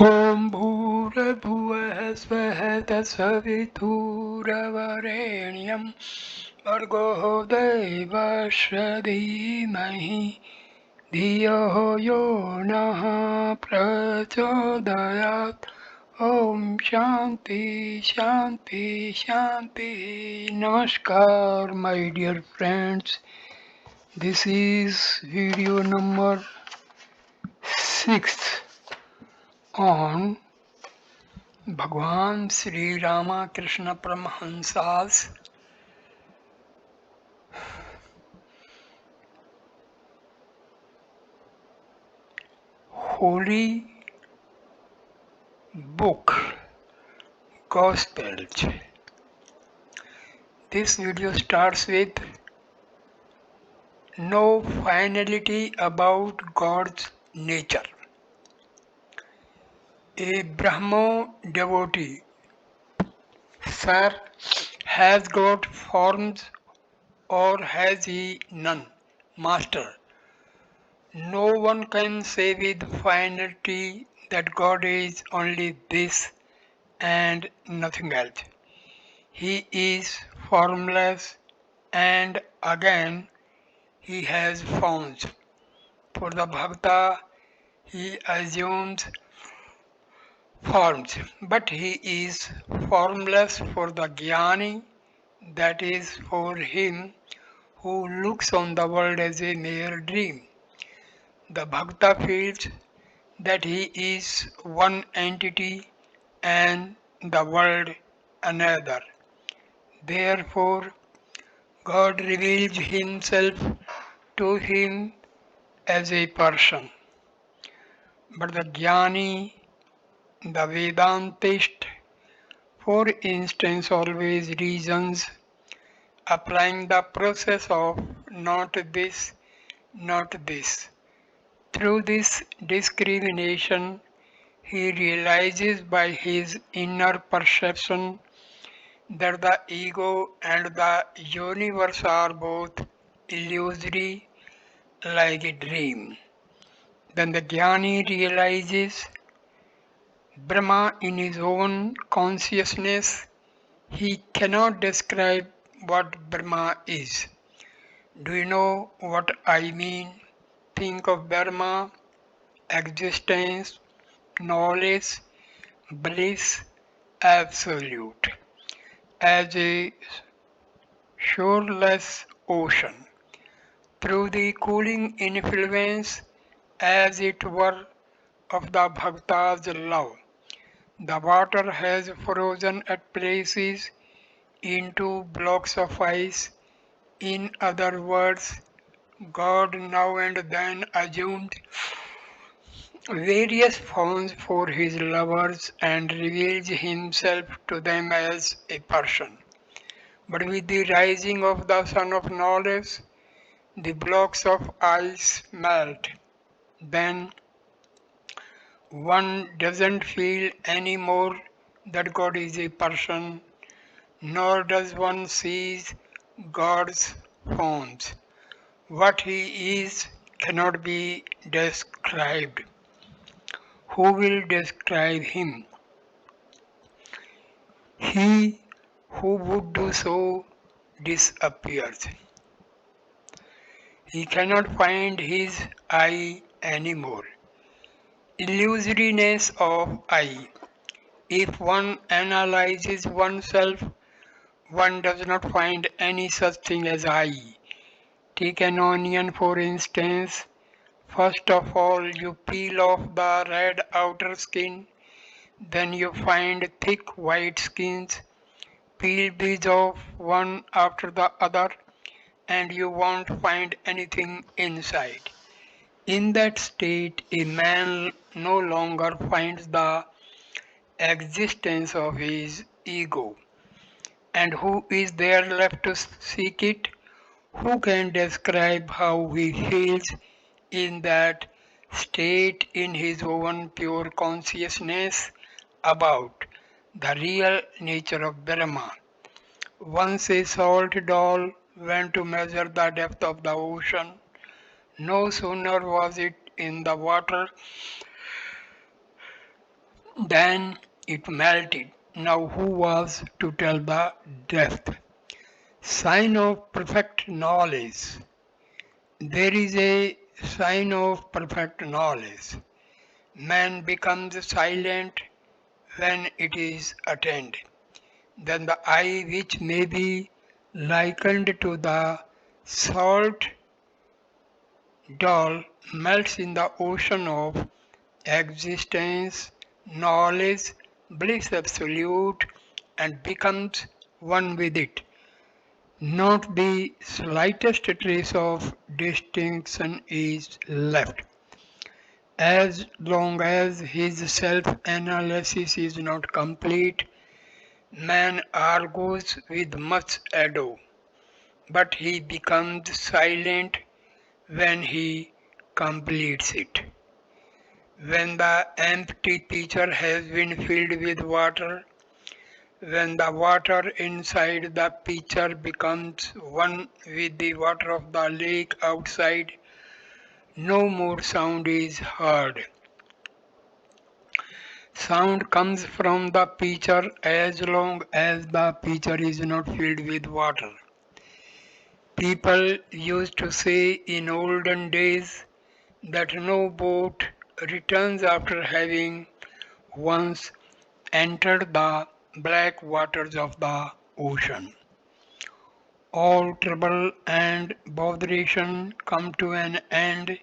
ॐ भूर्भुवः स्वः तत्सवितुर्वरेण्यं भर्गो देवस्य धीमहि धियो यो नः प्रचोदयात् ॐ शान्ति शान्ति शान्ति Namaskar my dear friends, this is video number 6 on Bhagwan Sri Ramakrishna Parmahamsa's holy book, Gospels. This video starts with no finality about God's nature. A Brahmo devotee, sir, has God forms or has he none? Master, no one can say with finality that God is only this and nothing else. He is formless and again he has forms. For the bhakta he assumes forms, but he is formless for the jnani, that is for him who looks on the world as a mere dream. The bhakta feels that he is one entity and the world another. Therefore, God reveals himself to him as a person. But the jnani, the Vedantist, for instance, always reasons, applying the process of not this, not this. Through this discrimination, he realizes by his inner perception that the ego and the universe are both illusory like a dream. Then the jnani realizes Brahma in his own consciousness. He cannot describe what Brahma is. Do you know what I mean? Think of Brahma, existence, knowledge, bliss, absolute, as a shoreless ocean. Through the cooling influence, as it were, of the bhakta's love, the water has frozen at places into blocks of ice. In other words, God now and then assumed various forms for his lovers and reveals himself to them as a person. But with the rising of the sun of knowledge, the blocks of ice melt. Then one doesn't feel anymore that God is a person, nor does one see God's forms. What he is cannot be described. Who will describe him? He who would do so disappears. He cannot find his I anymore. Illusoriness of I. If one analyzes oneself, one does not find any such thing as I. Take an onion for instance. First of all, you peel off the red outer skin, then you find thick white skins. Peel these off one after the other, and you won't find anything inside. In that state, a man no longer finds the existence of his ego. And who is there left to seek it? Who can describe how he feels in that state in his own pure consciousness about the real nature of Brahma? Once a salt doll went to measure the depth of the ocean. No sooner was it in the water Then it melted. Now who was to tell the depth? Sign of perfect knowledge. There is a sign of perfect knowledge. Man becomes silent when it is attained. Then the eye, which may be likened to the salt doll, melts in the ocean of existence, knowledge, bliss absolute, and becomes one with it. Not the slightest trace of distinction is left. As long as his self analysis is not complete, man argues with much ado, but he becomes silent when he completes it. When the empty pitcher has been filled with water, when the water inside the pitcher becomes one with the water of the lake outside, no more sound is heard. Sound comes from the pitcher as long as the pitcher is not filled with water. People used to say in olden days that no boat returns after having once entered the black waters of the ocean. All trouble and botheration come to an end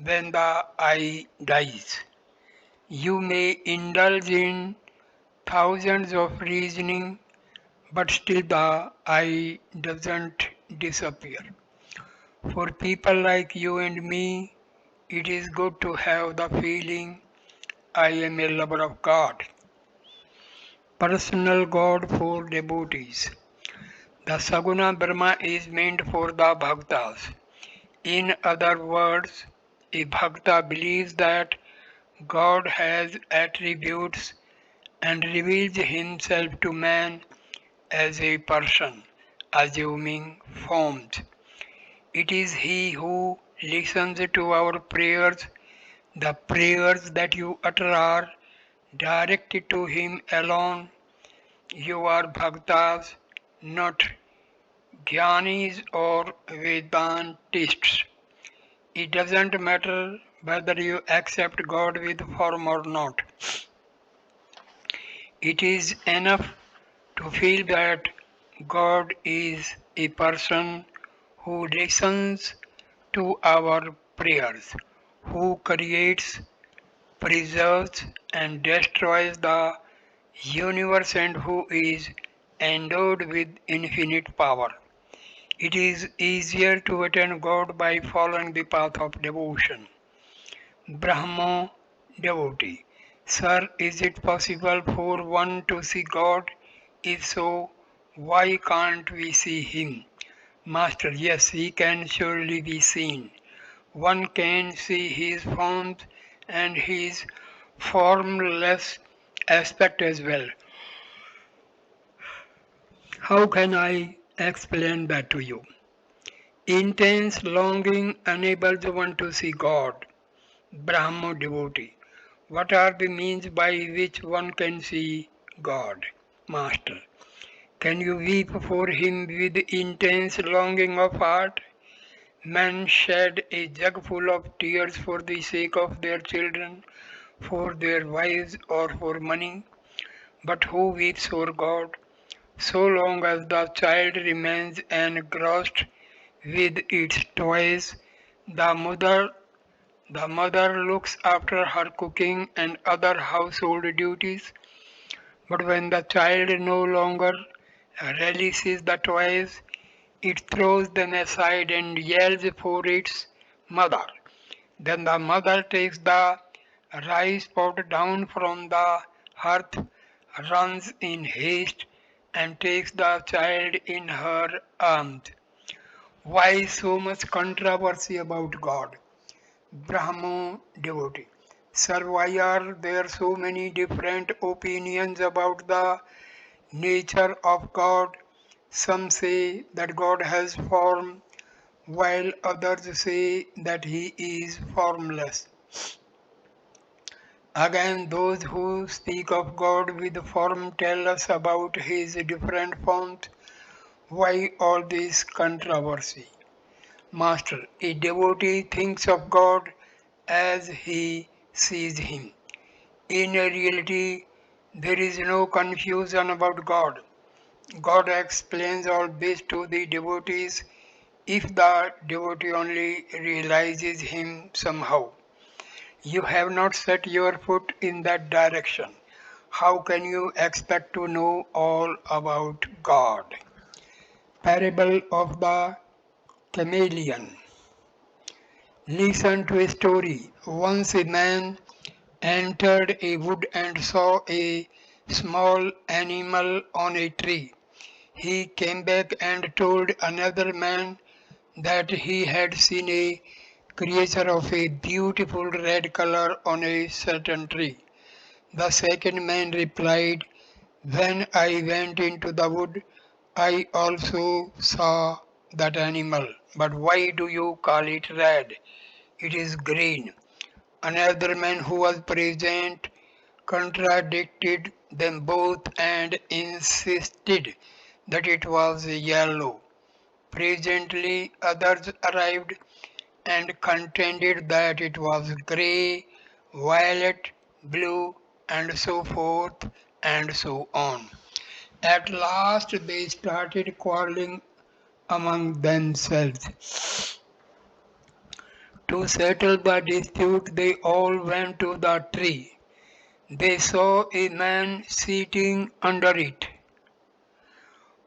when the I dies. You may indulge in thousands of reasoning, but still the I doesn't disappear. For people like you and me, it is good to have the feeling I am a lover of God. Personal God for devotees. The Saguna Brahma is meant for the Bhaktas. In other words, a Bhakta believes that God has attributes and reveals himself to man as a person, assuming forms. It is he who listens to our prayers. The prayers that you utter are directed to him alone. You are bhaktas, not jnanis or Vedantists. It doesn't matter whether you accept God with form or not. It is enough to feel that God is a person who listens to our prayers, who creates, preserves, and destroys the universe, and who is endowed with infinite power. It is easier to attain God by following the path of devotion. Brahmo devotee. Sir, is it possible for one to see God? If so, why can't we see Him? Master, yes, He can surely be seen. One can see His forms and His formless aspect as well. How can I explain that to you? Intense longing enables one to see God. Brahmo devotee. What are the means by which one can see God? Master. Can you weep for him with intense longing of heart? Men shed a jug full of tears for the sake of their children, for their wives, or for money. But who weeps for God? So long as the child remains engrossed with its toys, the mother the mother looks after her cooking and other household duties, but when the child no longer relishes the toys, it throws them aside and yells for its mother. Then the mother takes the rice pot down from the hearth, runs in haste, and takes the child in her arms. Why so much controversy about God? Brahmo devotee. Sir, why are there so many different opinions about the nature of God? Some say that God has form, while others say that he is formless. Again, those who speak of God with form tell us about his different forms. Why all this controversy? Master, a devotee thinks of God as he sees him. In reality, there is no confusion about God. God explains all this to the devotees if the devotee only realizes him somehow. You have not set your foot in that direction. How can you expect to know all about God? Parable of the Chameleon. Listen to a story. Once a man entered a wood and saw a small animal on a tree. He came back and told another man that he had seen a creature of a beautiful red color on a certain tree. The second man replied, when I went into the wood, I also saw that animal. But why do you call it red? It is green. Another man who was present contradicted them both and insisted that it was yellow. Presently, others arrived and contended that it was grey, violet, blue, and so forth and so on. At last, they started quarreling among themselves. To settle the dispute, they all went to the tree. They saw a man sitting under it.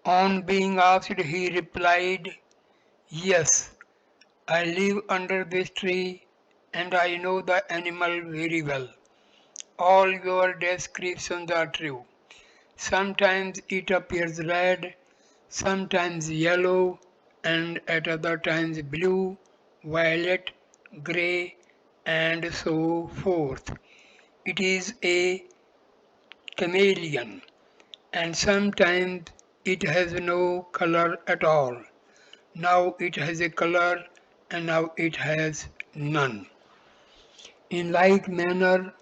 On being asked, he replied, yes, I live under this tree and I know the animal very well. All your descriptions are true. Sometimes it appears red, sometimes yellow, and at other times blue, violet, grey, and so forth. It is a chameleon, and sometimes it has no color at all. Now it has a color, and now it has none. In like manner,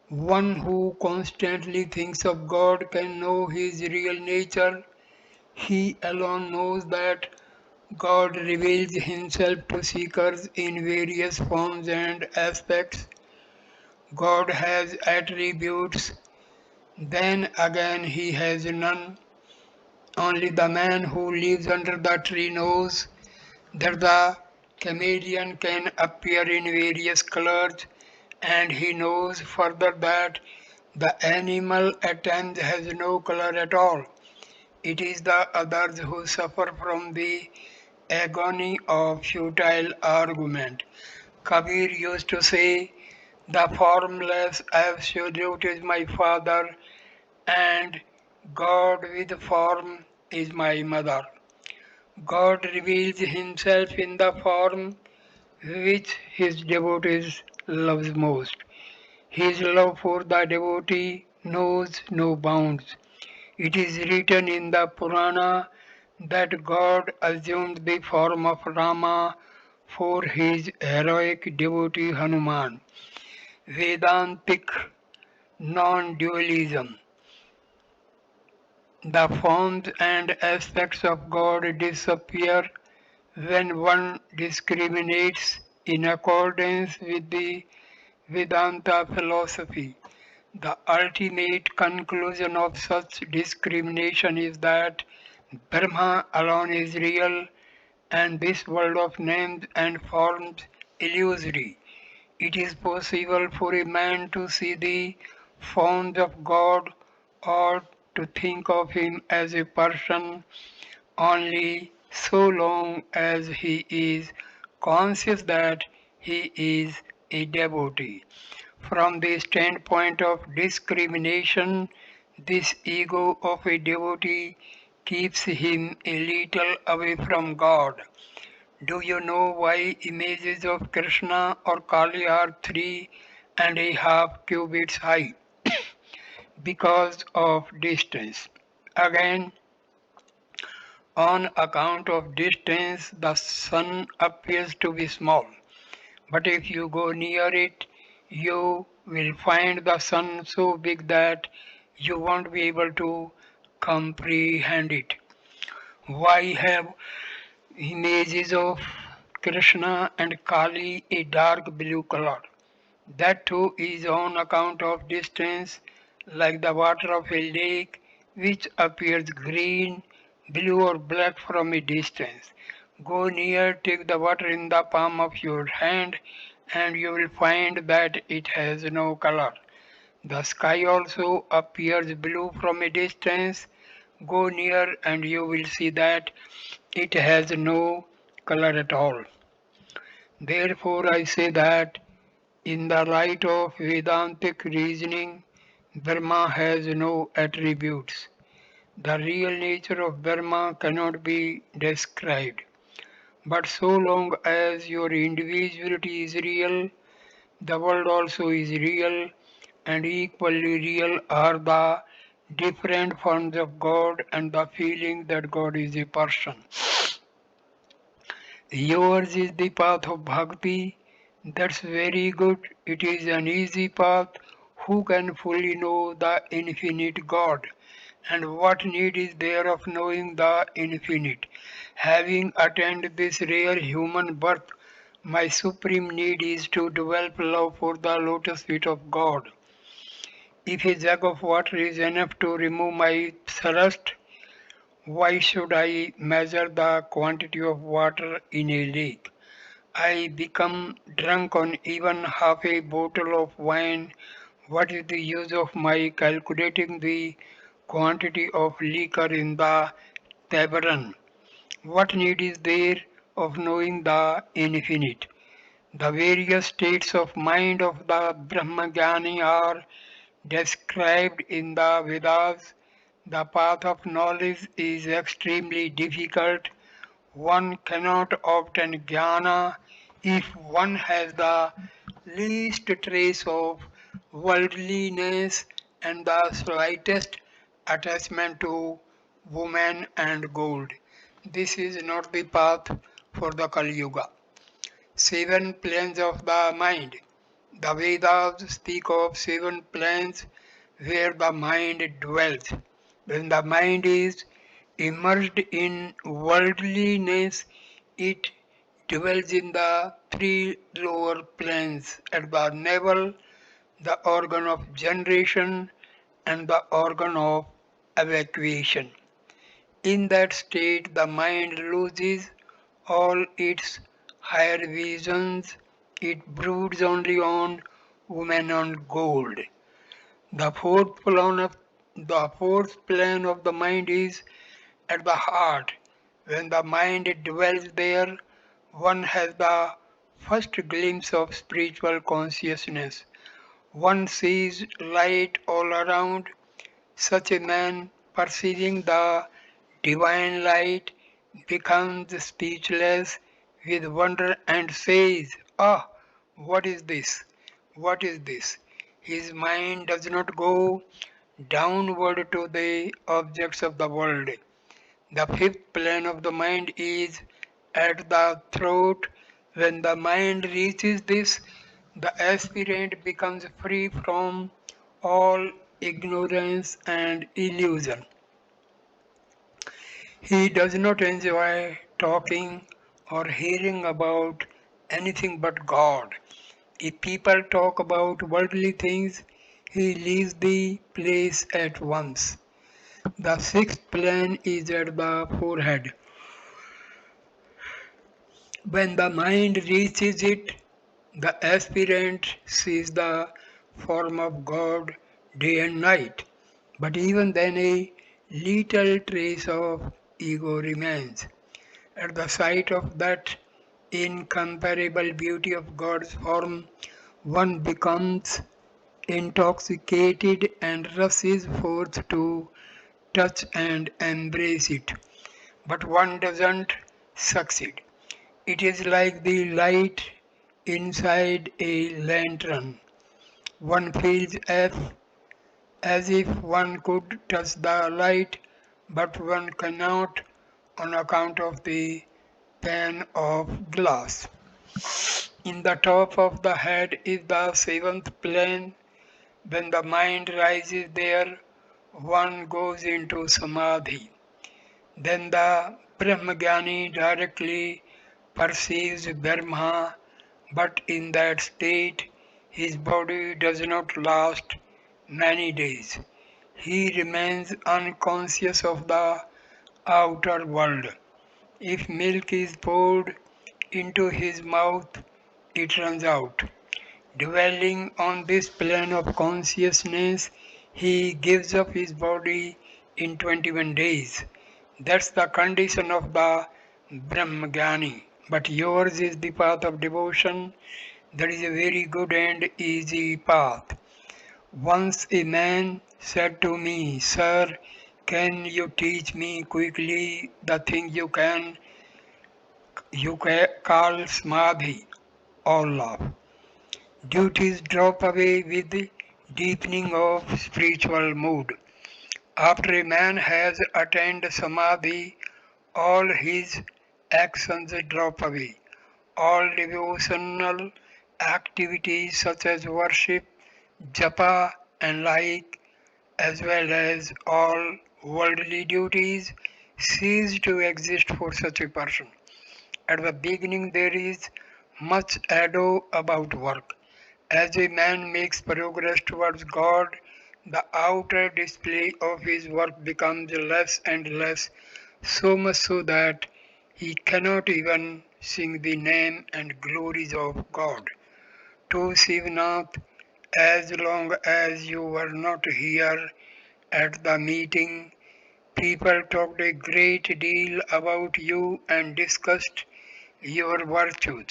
one who constantly thinks of God can know his real nature. He alone knows that God reveals himself to seekers in various forms and aspects. God has attributes, then again he has none. Only the man who lives under the tree knows that the chameleon can appear in various colors, and he knows further that the animal at times has no color at all. It is the others who suffer from the agony of futile argument. Kabir used to say, the formless absolute is my father, and God with form is my mother. God reveals himself in the form which his devotees loves most. His love for the devotee knows no bounds. It is written in the Purana that God assumed the form of Rama for his heroic devotee Hanuman. Vedantic non-dualism. The forms and aspects of God disappear when one discriminates in accordance with the Vedanta philosophy. The ultimate conclusion of such discrimination is that Brahma alone is real and this world of names and forms illusory. It is possible for a man to see the forms of God or to think of him as a person only so long as he is conscious that he is a devotee. From the standpoint of discrimination, this ego of a devotee keeps him a little away from God. Do you know why images of Krishna or Kali are 3.5 cubits high? Because of distance. Again, on account of distance, the sun appears to be small. But if you go near it, you will find the sun so big that you won't be able to comprehend it. Why have images of Krishna and Kali a dark blue color? That too is on account of distance, like the water of a lake, which appears green, blue, or black from a distance. Go near, take the water in the palm of your hand, and you will find that it has no color. The sky also appears blue from a distance. Go near, and you will see that it has no color at all. Therefore, I say that in the light of Vedantic reasoning, Brahma has no attributes. The real nature of Brahma cannot be described. But so long as your individuality is real, the world also is real, and equally real are the different forms of God and the feeling that God is a person. Yours is the path of bhakti. That's very good. It is an easy path. Who can fully know the infinite God? And what need is there of knowing the infinite? Having attained this rare human birth, my supreme need is to develop love for the lotus feet of God. If a jug of water is enough to remove my thirst, why should I measure the quantity of water in a lake? I become drunk on even half a bottle of wine. What is the use of my calculating the quantity of liquor in the tavern? What need is there of knowing the infinite? The various states of mind of the Brahmajnani are described in the Vedas. The path of knowledge is extremely difficult. One cannot obtain jnana if one has the least trace of worldliness and the slightest attachment to woman and gold. This is not the path for the Kali Yuga. Seven planes of the mind. The Vedas speak of seven planes where the mind dwells. When the mind is immersed in worldliness, it dwells in the three lower planes at the navel, the organ of generation, and the organ of evacuation. In that state, the mind loses all its higher visions. It broods only on woman and gold. The fourth plane of the mind is at the heart. When the mind dwells there, one has the first glimpse of spiritual consciousness. One sees light all around. Such a man, perceiving the divine light, becomes speechless with wonder and says, "Ah, what is this? What is this?" His mind does not go downward to the objects of the world. The fifth plane of the mind is at the throat. When the mind reaches this, the aspirant becomes free from all ignorance and illusion. He does not enjoy talking or hearing about anything but God. If people talk about worldly things, he leaves the place at once. The sixth plane is at the forehead. When the mind reaches it, the aspirant sees the form of God day and night. But even then, a little trace of ego remains. At the sight of that incomparable beauty of God's form, one becomes intoxicated and rushes forth to touch and embrace it. But one doesn't succeed. It is like the light inside a lantern. One feels as if one could touch the light, but one cannot on account of the pane of glass. In the top of the head is the seventh plane. When the mind rises there, one goes into samadhi. Then the Brahmajnani directly perceives Brahma, but in that state his body does not last many days. He remains unconscious of the outer world. If milk is poured into his mouth, it runs out. Dwelling on this plane of consciousness, he gives up his body in 21 days. That's the condition of the Brahmajnani. But yours is the path of devotion. That is a very good and easy path. Once a man said to me, Sir, can you teach me quickly the thing you call samadhi or love? Duties drop away with the deepening of spiritual mood. After a man has attained samadhi, all his actions drop away. All devotional activities such as worship, japa, and like, as well as all worldly duties, cease to exist for such a person. At the beginning, there is much ado about work. As a man makes progress towards God, the outer display of his work becomes less and less, so much so that he cannot even sing the name and glories of God. To Shivnath, as long as you were not here at the meeting, people talked a great deal about you and discussed your virtues.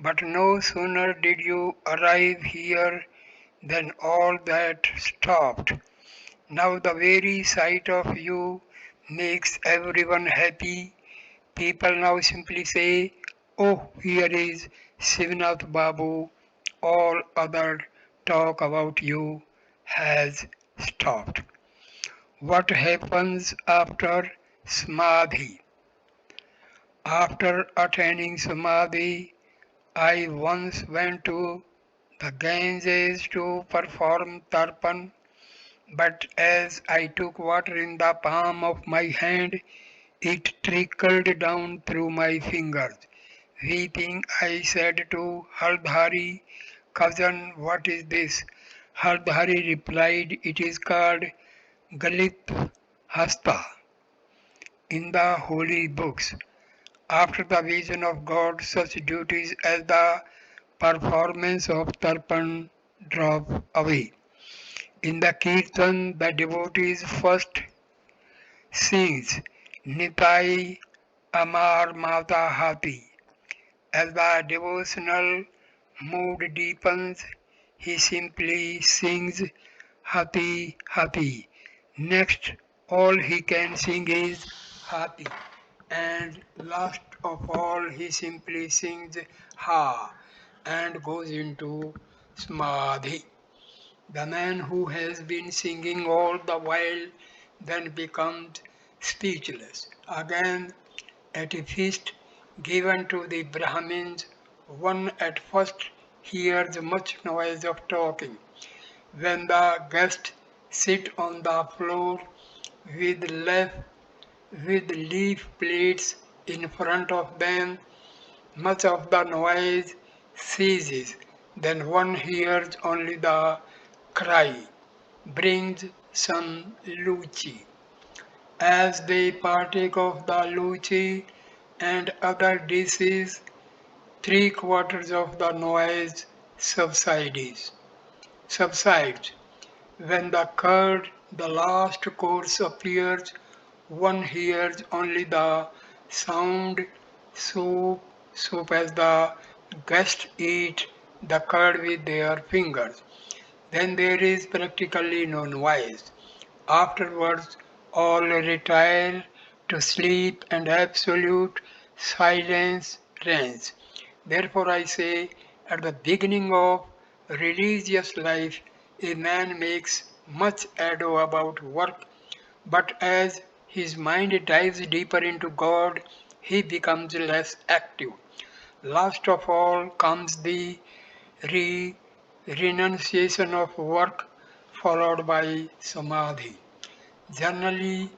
But no sooner did you arrive here than all that stopped. Now the very sight of you makes everyone happy. People now simply say, Oh, here is Shivnath Babu. All other talk about you has stopped. What happens after Samadhi? After attaining Samadhi, I once went to the Ganges to perform tarpan, but as I took water in the palm of my hand, it trickled down through my fingers. Weeping, I said to Haldhari, Cousin, what is this? Haldhari replied, It is called Galit Hasta in the holy books. After the vision of God, such duties as the performance of tarpan drop away. In the Kirtan, the devotees first sings Nitai Amar Mata Hati. As the devotional mood deepens, he simply sings Hati Hati. Next, all he can sing is Hati. And last of all, he simply sings Ha and goes into Samadhi. The man who has been singing all the while then becomes speechless. Again, at a feast given to the Brahmins, one at first hears much noise of talking. When the guests sit on the floor with leaf plates in front of them, much of the noise ceases. Then one hears only the cry, brings some luchi. As they partake of the luchi and other dishes, three quarters of the noise subsides. When the curd, the last course appears, one hears only the sound soup, soup as the guests eat the curd with their fingers. Then there is practically no noise. Afterwards, all retire to sleep and absolute silence reigns. Therefore, I say, at the beginning of religious life, a man makes much ado about work, but as his mind dives deeper into God, he becomes less active. Last of all comes the re- renunciation of work followed by samadhi. Generally,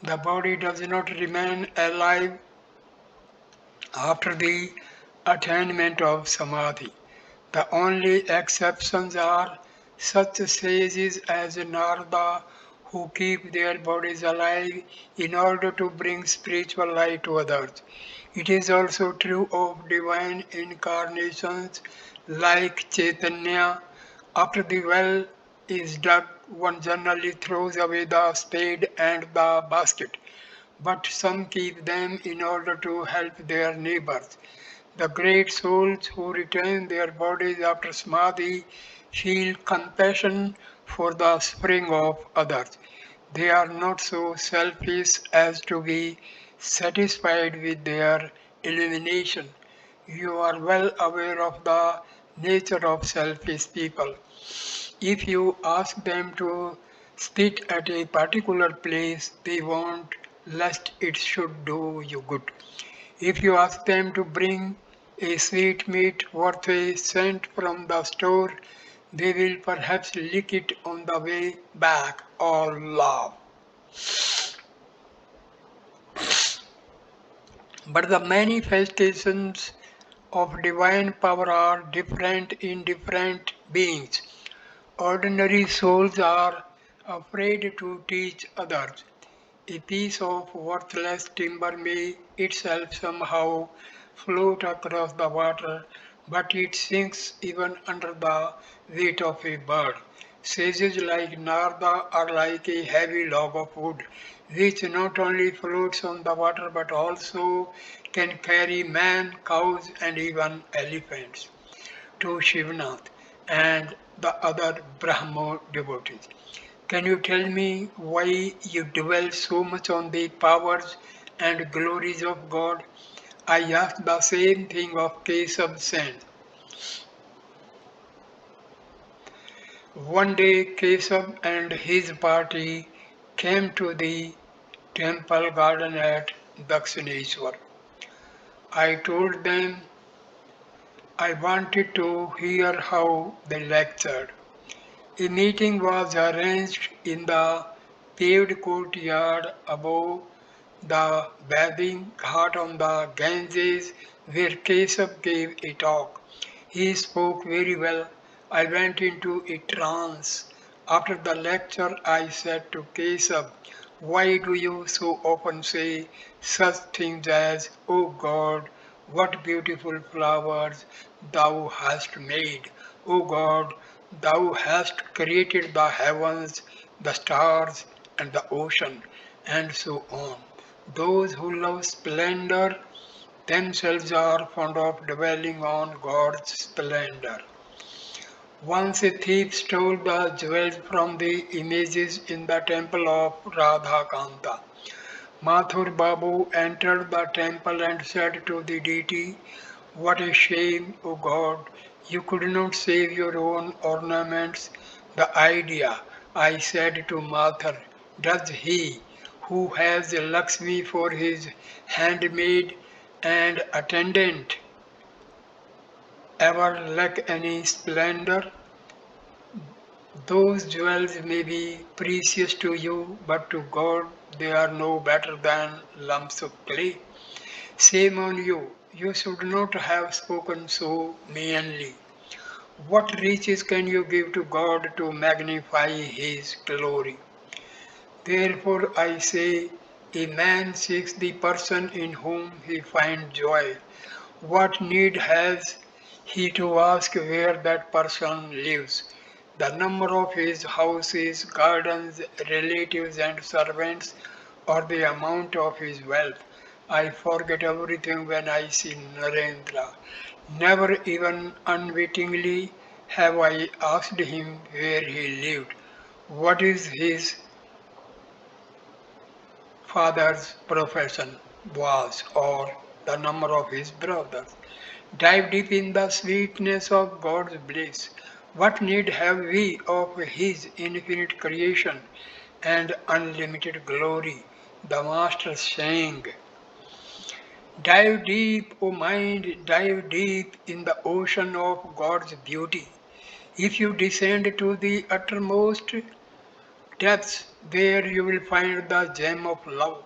the body does not remain alive after the attainment of samadhi. The only exceptions are such sages as Narada who keep their bodies alive in order to bring spiritual light to others. It is also true of divine incarnations like Chaitanya. After the well is dug, one generally throws away the spade and the basket, but some keep them in order to help their neighbors. The great souls who retain their bodies after samadhi feel compassion for the suffering of others. They are not so selfish as to be satisfied with their illumination. You are well aware of the nature of selfish people. If you ask them to spit at a particular place, they won't, lest it should do you good. If you ask them to bring a sweetmeat worth a cent from the store, they will perhaps lick it on the way back or laugh. But the manifestations of divine power are different in different beings. Ordinary souls are afraid to teach others. A piece of worthless timber may itself somehow float across the water, but it sinks even under the weight of a bird. Sages like Narada are like a heavy log of wood, which not only floats on the water but also can carry man, cows, and even elephants to Shivanath and the other Brahmo devotees. Can you tell me why you dwell so much on the powers and glories of God? I asked the same thing of Kesab Sen. One day Kesab and his party came to the temple garden at Dakshineshwar. I told them I wanted to hear how they lectured. A meeting was arranged in the paved courtyard above the bathing ghat on the Ganges where Kesab gave a talk. He spoke very well. I went into a trance. After the lecture, I said to Kesab, why do you so often say such things as, O God, what beautiful flowers thou hast made? O God, thou hast created the heavens, the stars, and the ocean, and so on. Those who love splendor themselves are fond of dwelling on God's splendor. Once a thief stole the jewels from the images in the temple of Radha Kanta. Mathur Babu entered the temple and said to the deity, what a shame, O God, you could not save your own ornaments. The idea, I said to Mathur, does he who has Lakshmi for his handmaid and attendant ever lack any splendor? Those jewels may be precious to you, but to God they are no better than lumps of clay. Shame on you, you should not have spoken so meanly. What riches can you give to God to magnify His glory? Therefore I say, a man seeks the person in whom he finds joy. What need has he to ask where that person lives? The number of his houses, gardens, relatives, and servants, or the amount of his wealth. I forget everything when I see Narendra. Never even unwittingly have I asked him where he lived, what is his father's profession was, or the number of his brothers. Dive deep in the sweetness of God's bliss. What need have we of His infinite creation and unlimited glory? The Master sang, Dive deep, O mind, dive deep in the ocean of God's beauty. If you descend to the uttermost depths, there you will find the gem of love.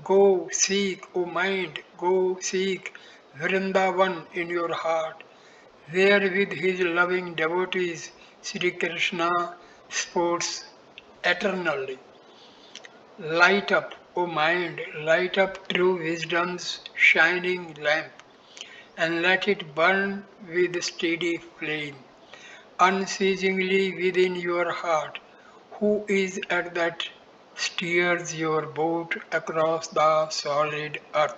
Go seek, O mind, go seek Vrindavan in your heart, where with his loving devotees Sri Krishna sports eternally. Light up, O mind, light up true wisdom's shining lamp, and let it burn with steady flame, unceasingly within your heart. Who is it that steers your boat across the solid earth?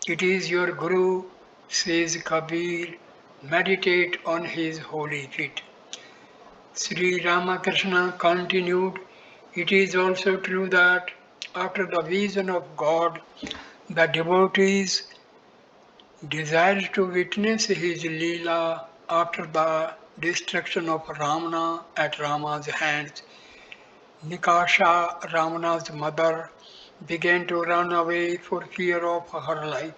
It is your Guru, says Kabir. Meditate on his holy feet. Sri Ramakrishna continued, it is also true that after the vision of God, the devotees desired to witness his Leela after the destruction of Ramana at Rama's hands. Nikasha, Ramana's mother, began to run away for fear of her life.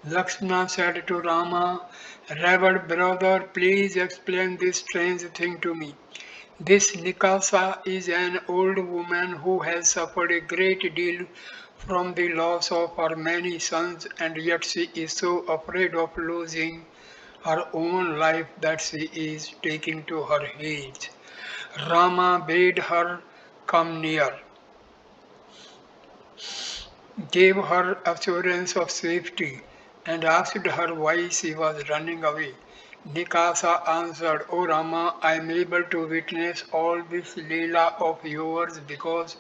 Lakshmana said to Rama, Revered brother, please explain this strange thing to me. This Nikasa is an old woman who has suffered a great deal from the loss of her many sons, and yet she is so afraid of losing her own life that she is taking to her heels. Rama bade her come near, gave her assurance of safety, and asked her why she was running away. Nikasa answered, O Rama, I am able to witness all this Leela of yours because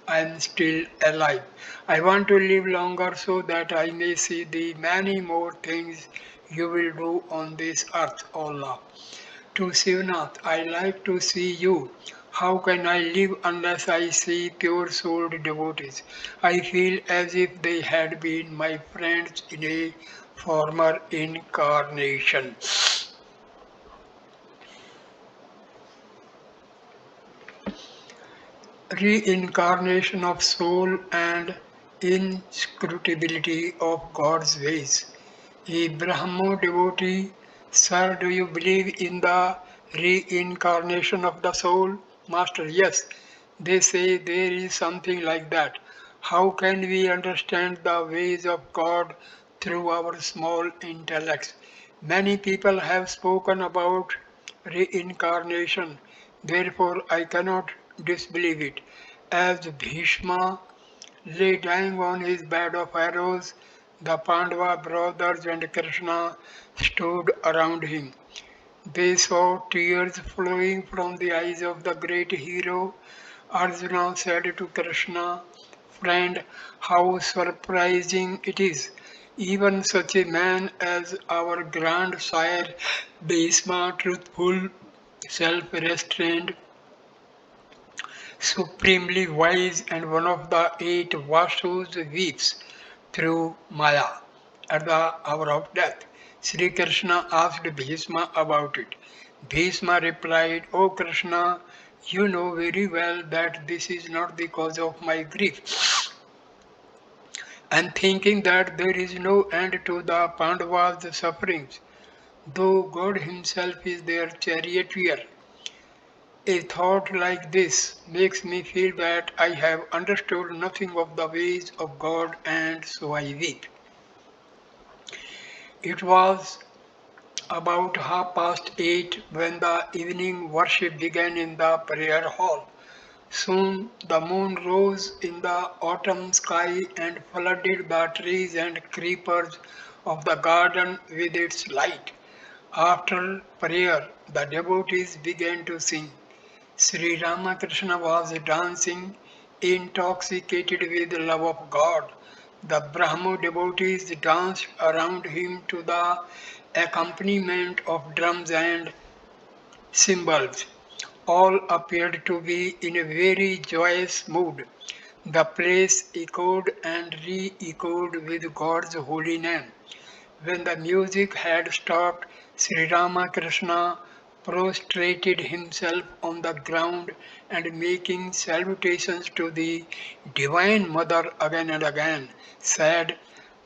I am still alive. I want to live longer so that I may see the many more things you will do on this earth, O Allah. To Shivnath, I like to see you. How can I live unless I see pure souled devotees? I feel as if they had been my friends in a former incarnation. Reincarnation of soul and inscrutability of God's ways. A Brahmo devotee, sir, do you believe in the reincarnation of the soul? Master, yes. They say there is something like that. How can we understand the ways of God through our small intellects? Many people have spoken about reincarnation, therefore I cannot disbelieve it. As Bhishma lay dying on his bed of arrows, the Pandava brothers and Krishna stood around him. They saw tears flowing from the eyes of the great hero. Arjuna said to Krishna, Friend, how surprising it is! Even such a man as our grandsire Bhishma, truthful, self-restrained, supremely wise, and one of the eight Vasus weeps through Maya at the hour of death. Sri Krishna asked Bhishma about it. Bhishma replied, O Krishna, you know very well that this is not the cause of my grief. And thinking that there is no end to the Pandavas' sufferings, though God Himself is their charioteer. A thought like this makes me feel that I have understood nothing of the ways of God, and so I weep. It was about 8:30 when the evening worship began in the prayer hall. Soon the moon rose in the autumn sky and flooded the trees and creepers of the garden with its light. After prayer, the devotees began to sing. Sri Ramakrishna was dancing, intoxicated with the love of God. The Brahmo devotees danced around him to the accompaniment of drums and cymbals. All appeared to be in a very joyous mood. The place echoed and re echoed with God's holy name. When the music had stopped, Sri Ramakrishna prostrated himself on the ground and making salutations to the Divine Mother again and again, said,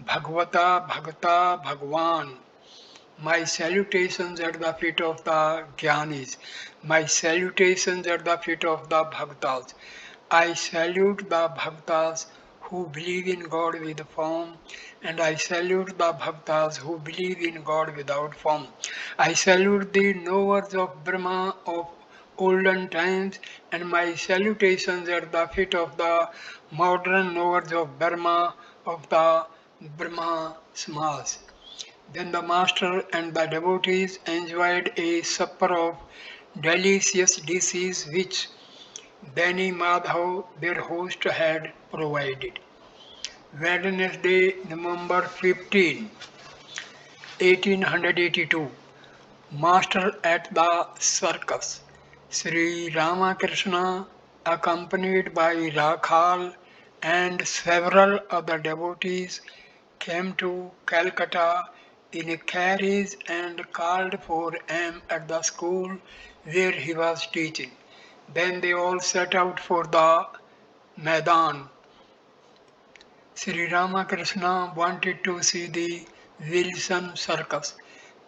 Bhagavata Bhagata Bhagwan. My salutations at the feet of the Gyanis. My salutations at the feet of the Bhaktas. I salute the Bhaktas who believe in God with form, and I salute the Bhaktas who believe in God without form. I salute the knowers of Brahma of olden times, and my salutations at the feet of the modern knowers of Brahma of the Brahma Smas. Then the master and the devotees enjoyed a supper of delicious dishes which Dani Madhav, their host, had provided. Wednesday, November 15, 1882. Master at the circus. Sri Ramakrishna, accompanied by Rakhal and several other devotees, came to Calcutta in a carriage and called for him at the school where he was teaching. Then they all set out for the Maidan. Sri Ramakrishna wanted to see the Wilson Circus.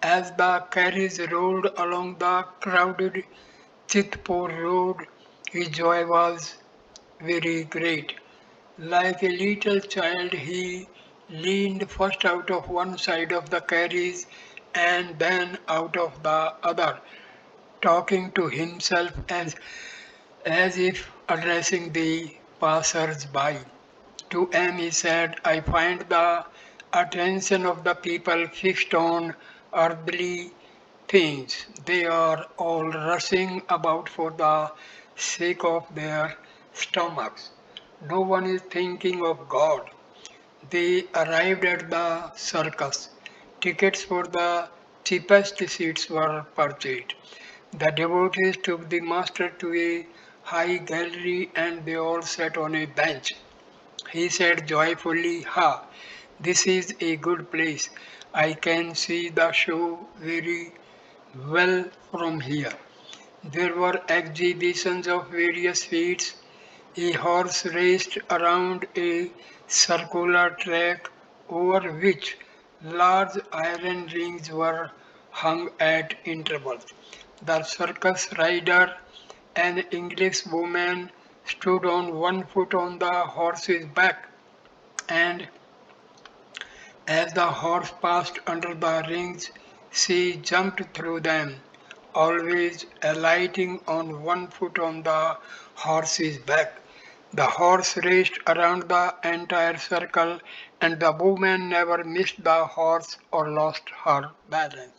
As the carriage rolled along the crowded Chitpur road, his joy was very great. Like a little child, he leaned first out of one side of the carriage and then out of the other, talking to himself as if addressing the passers-by. To him he said, I find the attention of the people fixed on earthly things. They are all rushing about for the sake of their stomachs. No one is thinking of God. They arrived at the circus. Tickets for the cheapest seats were purchased. The devotees took the master to a high gallery and they all sat on a bench. He said joyfully, Ha, this is a good place. I can see the show very well from here. There were exhibitions of various feats. A horse raced around a circular track over which large iron rings were hung at intervals. The circus rider, an English woman, stood on one foot on the horse's back, and as the horse passed under the rings, she jumped through them, always alighting on one foot on the horse's back. The horse raced around the entire circle, and the woman never missed the horse or lost her balance.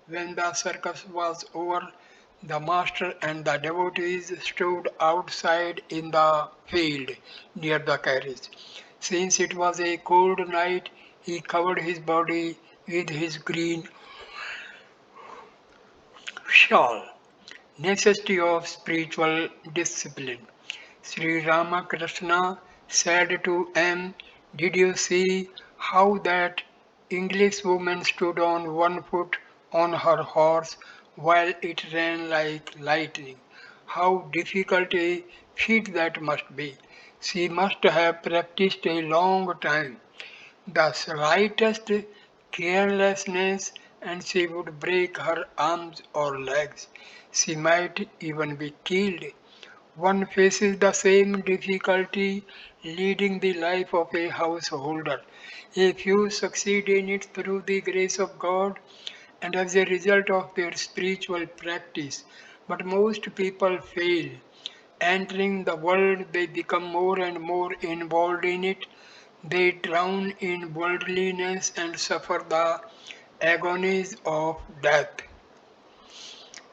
When the circus was over, the master and the devotees stood outside in the field near the carriage. Since it was a cold night, he covered his body with his green shawl. Necessity of spiritual discipline. Sri Ramakrishna said to M, Did you see how that English woman stood on one foot on her horse while it ran like lightning? How difficult a feat that must be. She must have practiced a long time. The slightest carelessness and she would break her arms or legs. She might even be killed. One faces the same difficulty leading the life of a householder. A few succeed in it through the grace of God and as a result of their spiritual practice, but most people fail. Entering the world, they become more and more involved in it. They drown in worldliness and suffer the agonies of death.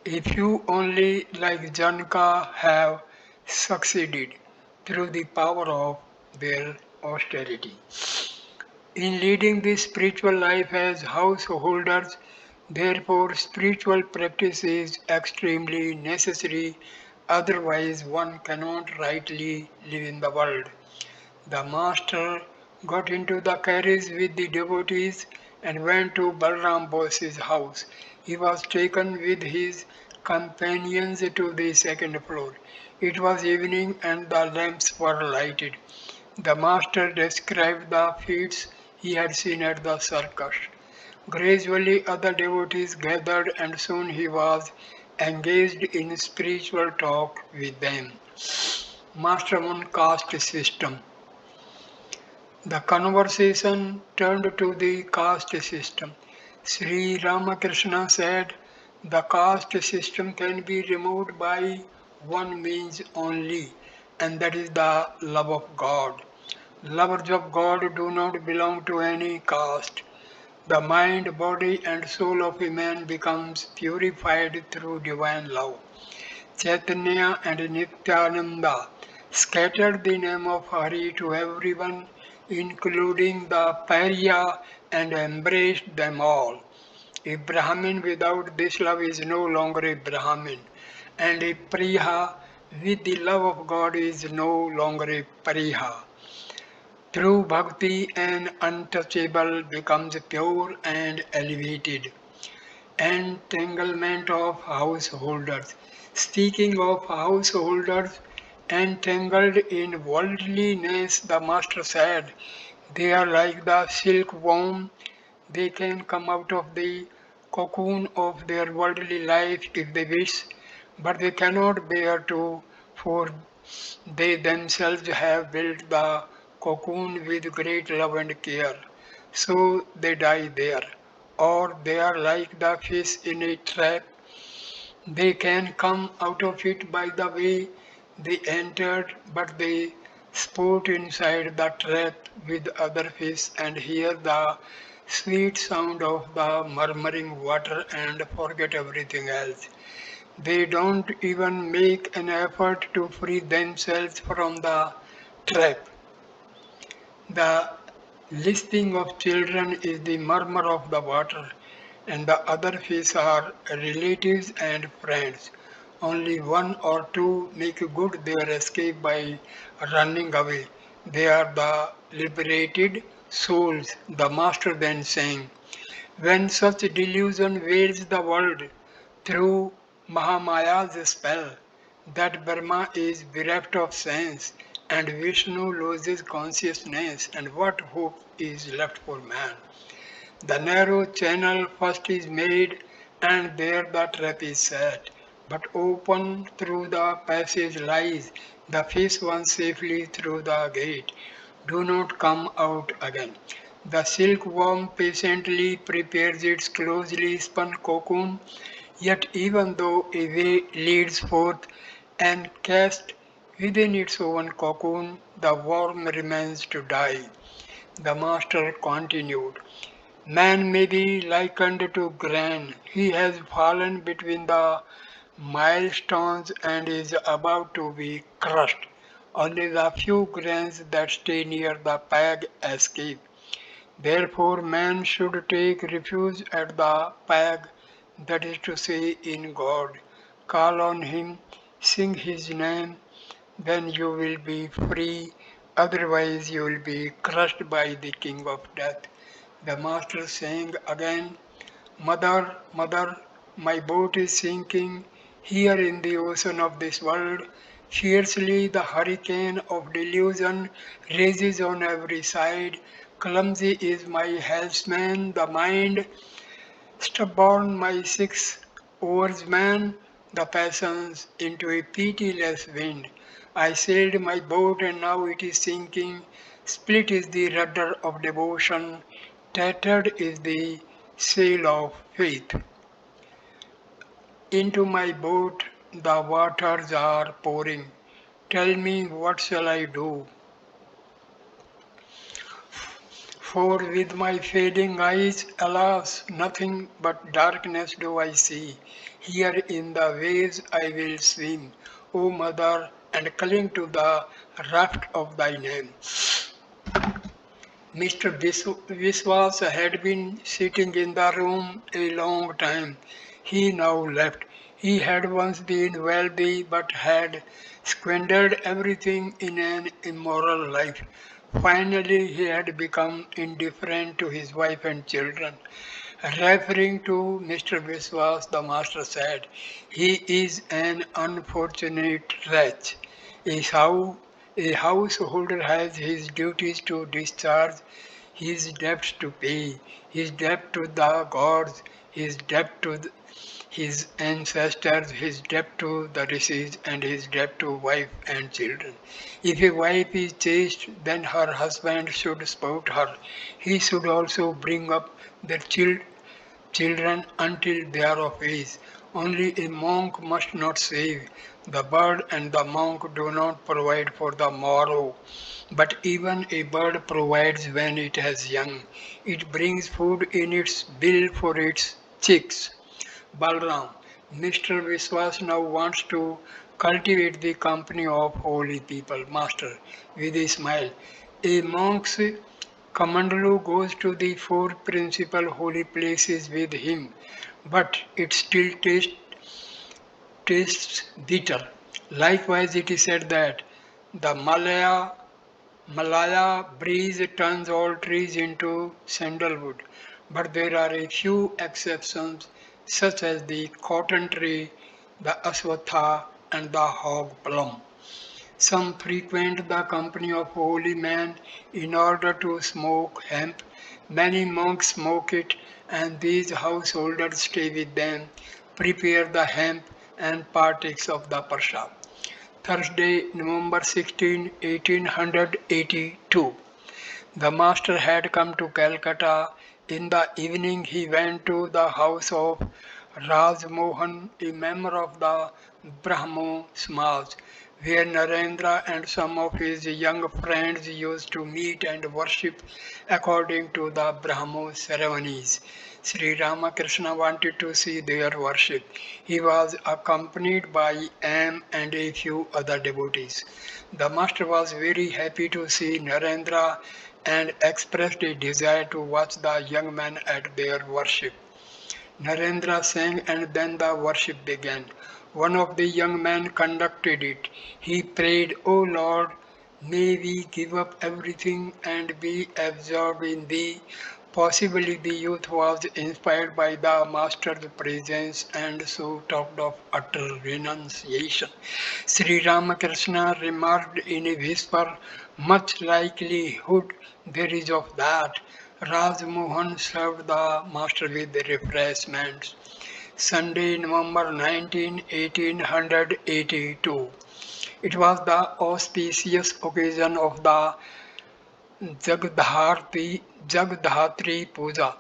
If you only, like Janka, have succeeded through the power of their austerity. In leading this spiritual life as householders, therefore, spiritual practice is extremely necessary, otherwise, one cannot rightly live in the world. The master got into the carriage with the devotees and went to Balram Bose's house. He was taken with his companions to the second floor. It was evening and the lamps were lighted. The master described the feats he had seen at the circus. Gradually other devotees gathered and soon he was engaged in spiritual talk with them. Master on caste system. The conversation turned to the caste system. Sri Ramakrishna said, the caste system can be removed by one means only, and that is the love of God. Lovers of God do not belong to any caste. The mind, body, and soul of a man becomes purified through divine love. Chaitanya and Nityananda scattered the name of Hari to everyone, including the Pariah, and embraced them all. A Brahmin without this love is no longer a Brahmin, and a Priya with the love of God is no longer a Priya. True bhakti and untouchable becomes pure and elevated. Entanglement of householders. Speaking of householders entangled in worldliness, the Master said, they are like the silkworm. They can come out of the cocoon of their worldly life if they wish, but they cannot bear to, for they themselves have built the cocoon with great love and care. So they die there. Or they are like the fish in a trap. They can come out of it by the way they entered, but they sport inside the trap with other fish and hear the sweet sound of the murmuring water and forget everything else. They don't even make an effort to free themselves from the trap. The lisping of children is the murmur of the water, and the other fish are relatives and friends. Only one or two make good their escape by running away. They are the liberated souls, the Master then saying. When such delusion veils the world through Mahamaya's spell, that Brahma is bereft of sense and Vishnu loses consciousness, and what hope is left for man? The narrow channel first is made, and there the trap is set. But open through the passage lies, the fish once safely through the gate. Do not come out again. The silkworm patiently prepares its closely spun cocoon, yet even though a way leads forth and cast within its own cocoon, the worm remains to die. The master continued. Man may be likened to grain. He has fallen between the milestones and is about to be crushed. Only the few grains that stay near the peg escape. Therefore, man should take refuge at the peg, that is to say, in God. Call on Him, sing His name, then you will be free, otherwise, you will be crushed by the King of Death. The Master saying again, Mother, Mother, my boat is sinking here in the ocean of this world. Fiercely the hurricane of delusion rages on every side. Clumsy is my helmsman, the mind. Stubborn my six oarsmen, the passions into a pitiless wind. I sailed my boat and now it is sinking. Split is the rudder of devotion, tattered is the sail of faith. Into my boat the waters are pouring. Tell me what shall I do? For with my fading eyes, alas, nothing but darkness do I see. Here in the waves I will swim, O Mother, and cling to the raft of thy name. Mr. Viswas had been sitting in the room a long time. He now left. He had once been wealthy but had squandered everything in an immoral life. Finally, he had become indifferent to his wife and children. Referring to Mr. Viswas, the master said, he is an unfortunate wretch. A, hou- a householder has his duties to discharge. his debts to pay, his debt to the gods, his debt to his ancestors, his debt to the rishis, and his debt to wife and children. If a wife is chaste, then her husband should support her. He should also bring up their children until they are of age. Only a monk must not save. The bird and the monk do not provide for the morrow, but even a bird provides when it has young. It brings food in its bill for its chicks. Balram, Mr. Viswas now wants to cultivate the company of holy people. Master, with a smile, a monk's Kamandalu goes to the four principal holy places with him, but it still tastes bitter. Likewise, it is said that the Malaya breeze turns all trees into sandalwood, but there are a few exceptions, such as the cotton tree, the aswatha, and the hog plum. Some frequent the company of holy men in order to smoke hemp. Many monks smoke it, and these householders stay with them, prepare the hemp, and partakes of the prasad. Thursday, November 16, 1882. The master had come to Calcutta. In the evening, he went to the house of Raj Mohan, a member of the Brahmo Samaj, where Narendra and some of his young friends used to meet and worship according to the Brahmo ceremonies. Sri Ramakrishna wanted to see their worship. He was accompanied by M and a few other devotees. The master was very happy to see Narendra and expressed a desire to watch the young men at their worship. Narendra sang and then the worship began. One of the young men conducted it. He prayed, O Lord, may we give up everything and be absorbed in Thee. Possibly the youth was inspired by the Master's presence and so talked of utter renunciation. Sri Ramakrishna remarked in a whisper, much likelihood there is of that. Raj Mohan served the master with refreshments. Sunday, November 19, 1882. It was the auspicious occasion of the Jagadhatri Puja,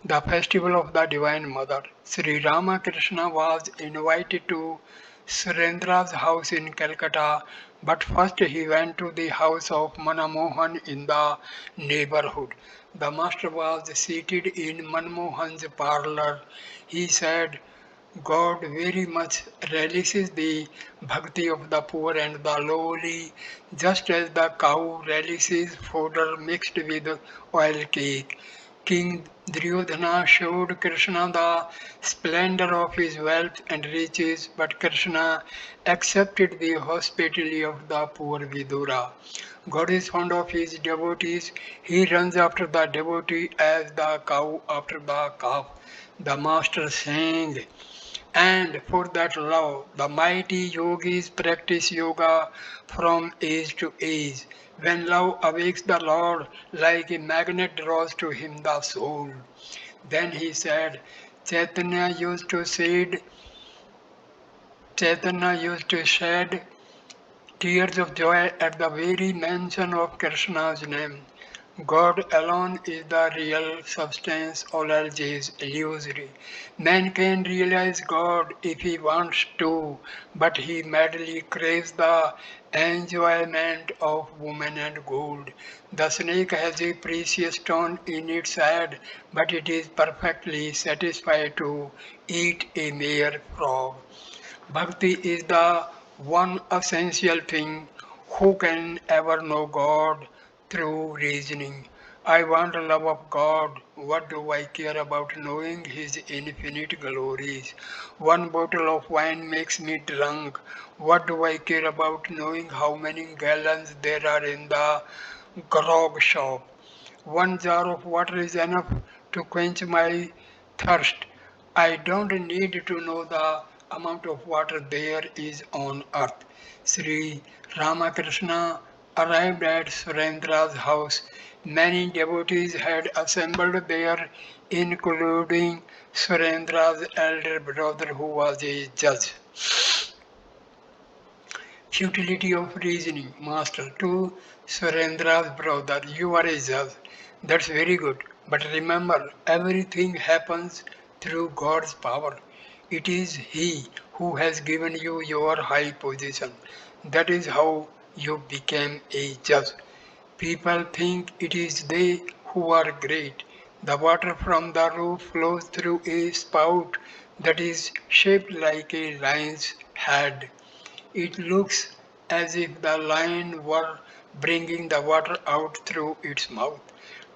the festival of the Divine Mother. Sri Ramakrishna was invited to Surendra's house in Calcutta, but first he went to the house of Manmohan in the neighborhood. The master was seated in Manmohan's parlor. He said, God very much relishes the bhakti of the poor and the lowly, just as the cow relishes fodder mixed with oil cake. King Duryodhana showed Krishna the splendor of his wealth and riches, but Krishna accepted the hospitality of the poor Vidura. God is fond of his devotees. He runs after the devotee as the cow after the calf. The master sang. And for that love, the mighty yogis practice yoga from age to age. When love awakes the Lord, like a magnet draws to him the soul. Then he said, Chaitanya used to shed, Chaitanya used to shed tears of joy at the very mention of Krishna's name. God alone is the real substance, all else is illusory. Man can realize God if he wants to, but he madly craves the enjoyment of woman and gold. The snake has a precious stone in its head, but it is perfectly satisfied to eat a mere frog. Bhakti is the one essential thing. Who can ever know God through reasoning? I want the love of God. What do I care about knowing His infinite glories? One bottle of wine makes me drunk. What do I care about knowing how many gallons there are in the grog shop? One jar of water is enough to quench my thirst. I don't need to know the amount of water there is on earth. Sri Ramakrishna arrived at Surendra's house. Many devotees had assembled there, including Surendra's elder brother who was a judge. Futility of reasoning, Master. To Surendra's brother, you are a judge. That's very good. But remember, everything happens through God's power. It is He who has given you your high position. That is how you became a judge. People think it is they who are great. The water from the roof flows through a spout that is shaped like a lion's head. It looks as if the lion were bringing the water out through its mouth.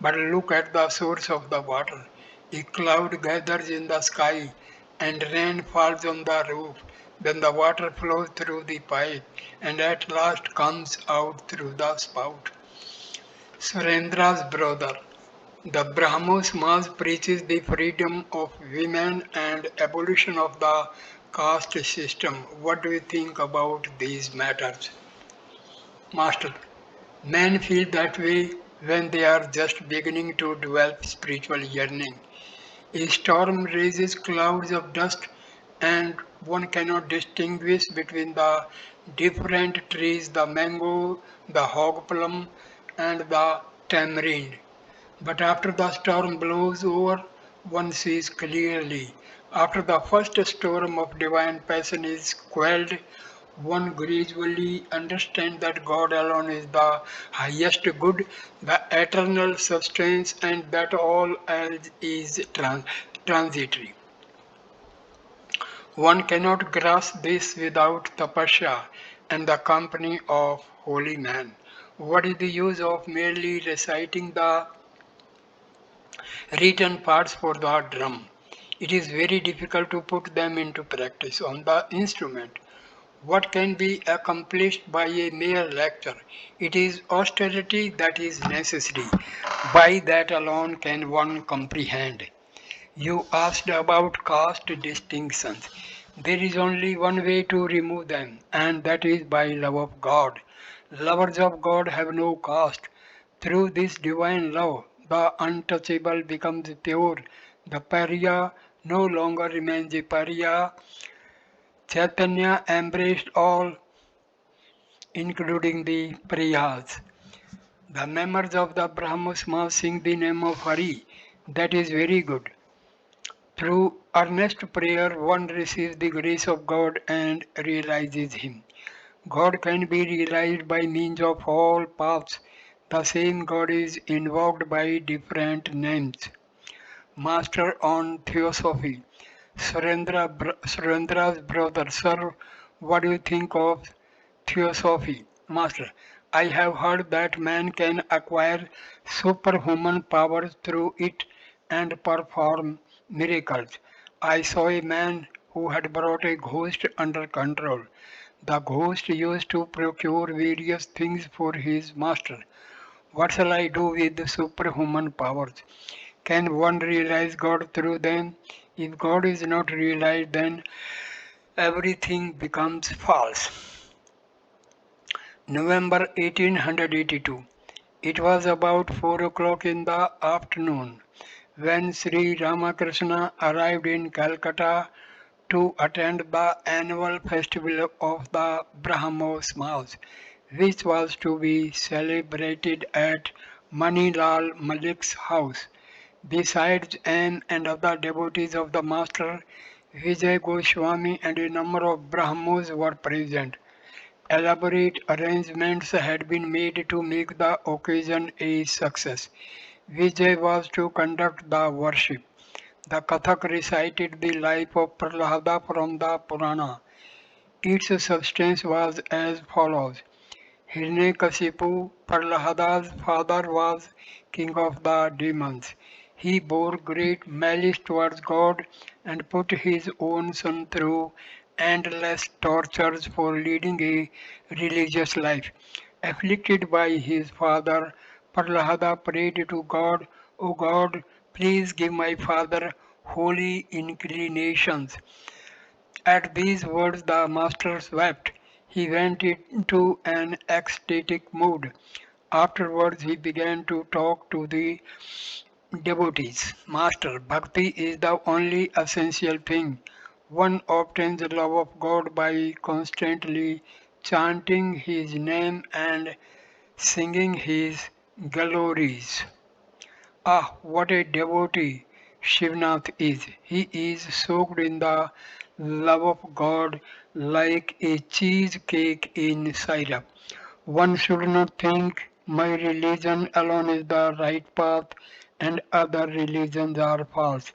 But look at the source of the water. A cloud gathers in the sky and rain falls on the roof. Then the water flows through the pipe and at last comes out through the spout. Surendra's brother, the Brahmosmas preaches the freedom of women and abolition of the caste system. What do you think about these matters? Master, men feel that way when they are just beginning to develop spiritual yearning. A storm raises clouds of dust and one cannot distinguish between the different trees, the mango, the hog plum and the tamarind. But after the storm blows over, one sees clearly. After the first storm of divine passion is quelled, one gradually understands that God alone is the highest good, the eternal substance, and that all else is transitory. One cannot grasp this without tapasya and the company of holy men. What is the use of merely reciting the written parts for the drum? It is very difficult to put them into practice on the instrument. What can be accomplished by a mere lecture? It is austerity that is necessary. By that alone can one comprehend. You asked about caste distinctions. There is only one way to remove them, and that is by love of God. Lovers of God have no caste. Through this divine love, the untouchable becomes pure. The pariah no longer remains a pariah. Chaitanya embraced all, including the pariyas. The members of the Brahmosma sing the name of Hari. That is very good. Through earnest prayer, one receives the grace of God and realizes Him. God can be realized by means of all paths. The same God is invoked by different names. Master on Theosophy. Surendra's brother, sir, what do you think of Theosophy? Master, I have heard that man can acquire superhuman powers through it and perform miracles. I saw a man who had brought a ghost under control. The ghost used to procure various things for his master. What shall I do with the superhuman powers? Can one realize God through them? If God is not realized, then everything becomes false. November 1882. It was about 4 o'clock in the afternoon when Sri Ramakrishna arrived in Calcutta to attend the annual festival of the Brahmosmas, which was to be celebrated at Manilal Malik's house. Besides M and other devotees of the Master, Vijay Goswami and a number of Brahmos were present. Elaborate arrangements had been made to make the occasion a success. Vijay was to conduct the worship. The Kathak recited the life of Prahlada from the Purana. Its substance was as follows. Hiranyakashipu, Prahlada's father, was king of the demons. He bore great malice towards God and put his own son through endless tortures for leading a religious life. Afflicted by his father, Prahlada prayed to God, O God, please give my father holy inclinations. At these words the master wept. He went into an ecstatic mood. Afterwards, he began to talk to the devotees. Master, bhakti is the only essential thing. One obtains the love of God by constantly chanting His name and singing His glories. Ah, what a devotee Shivnath is! He is soaked in the love of God like a cheesecake in syrup. One should not think my religion alone is the right path and other religions are false.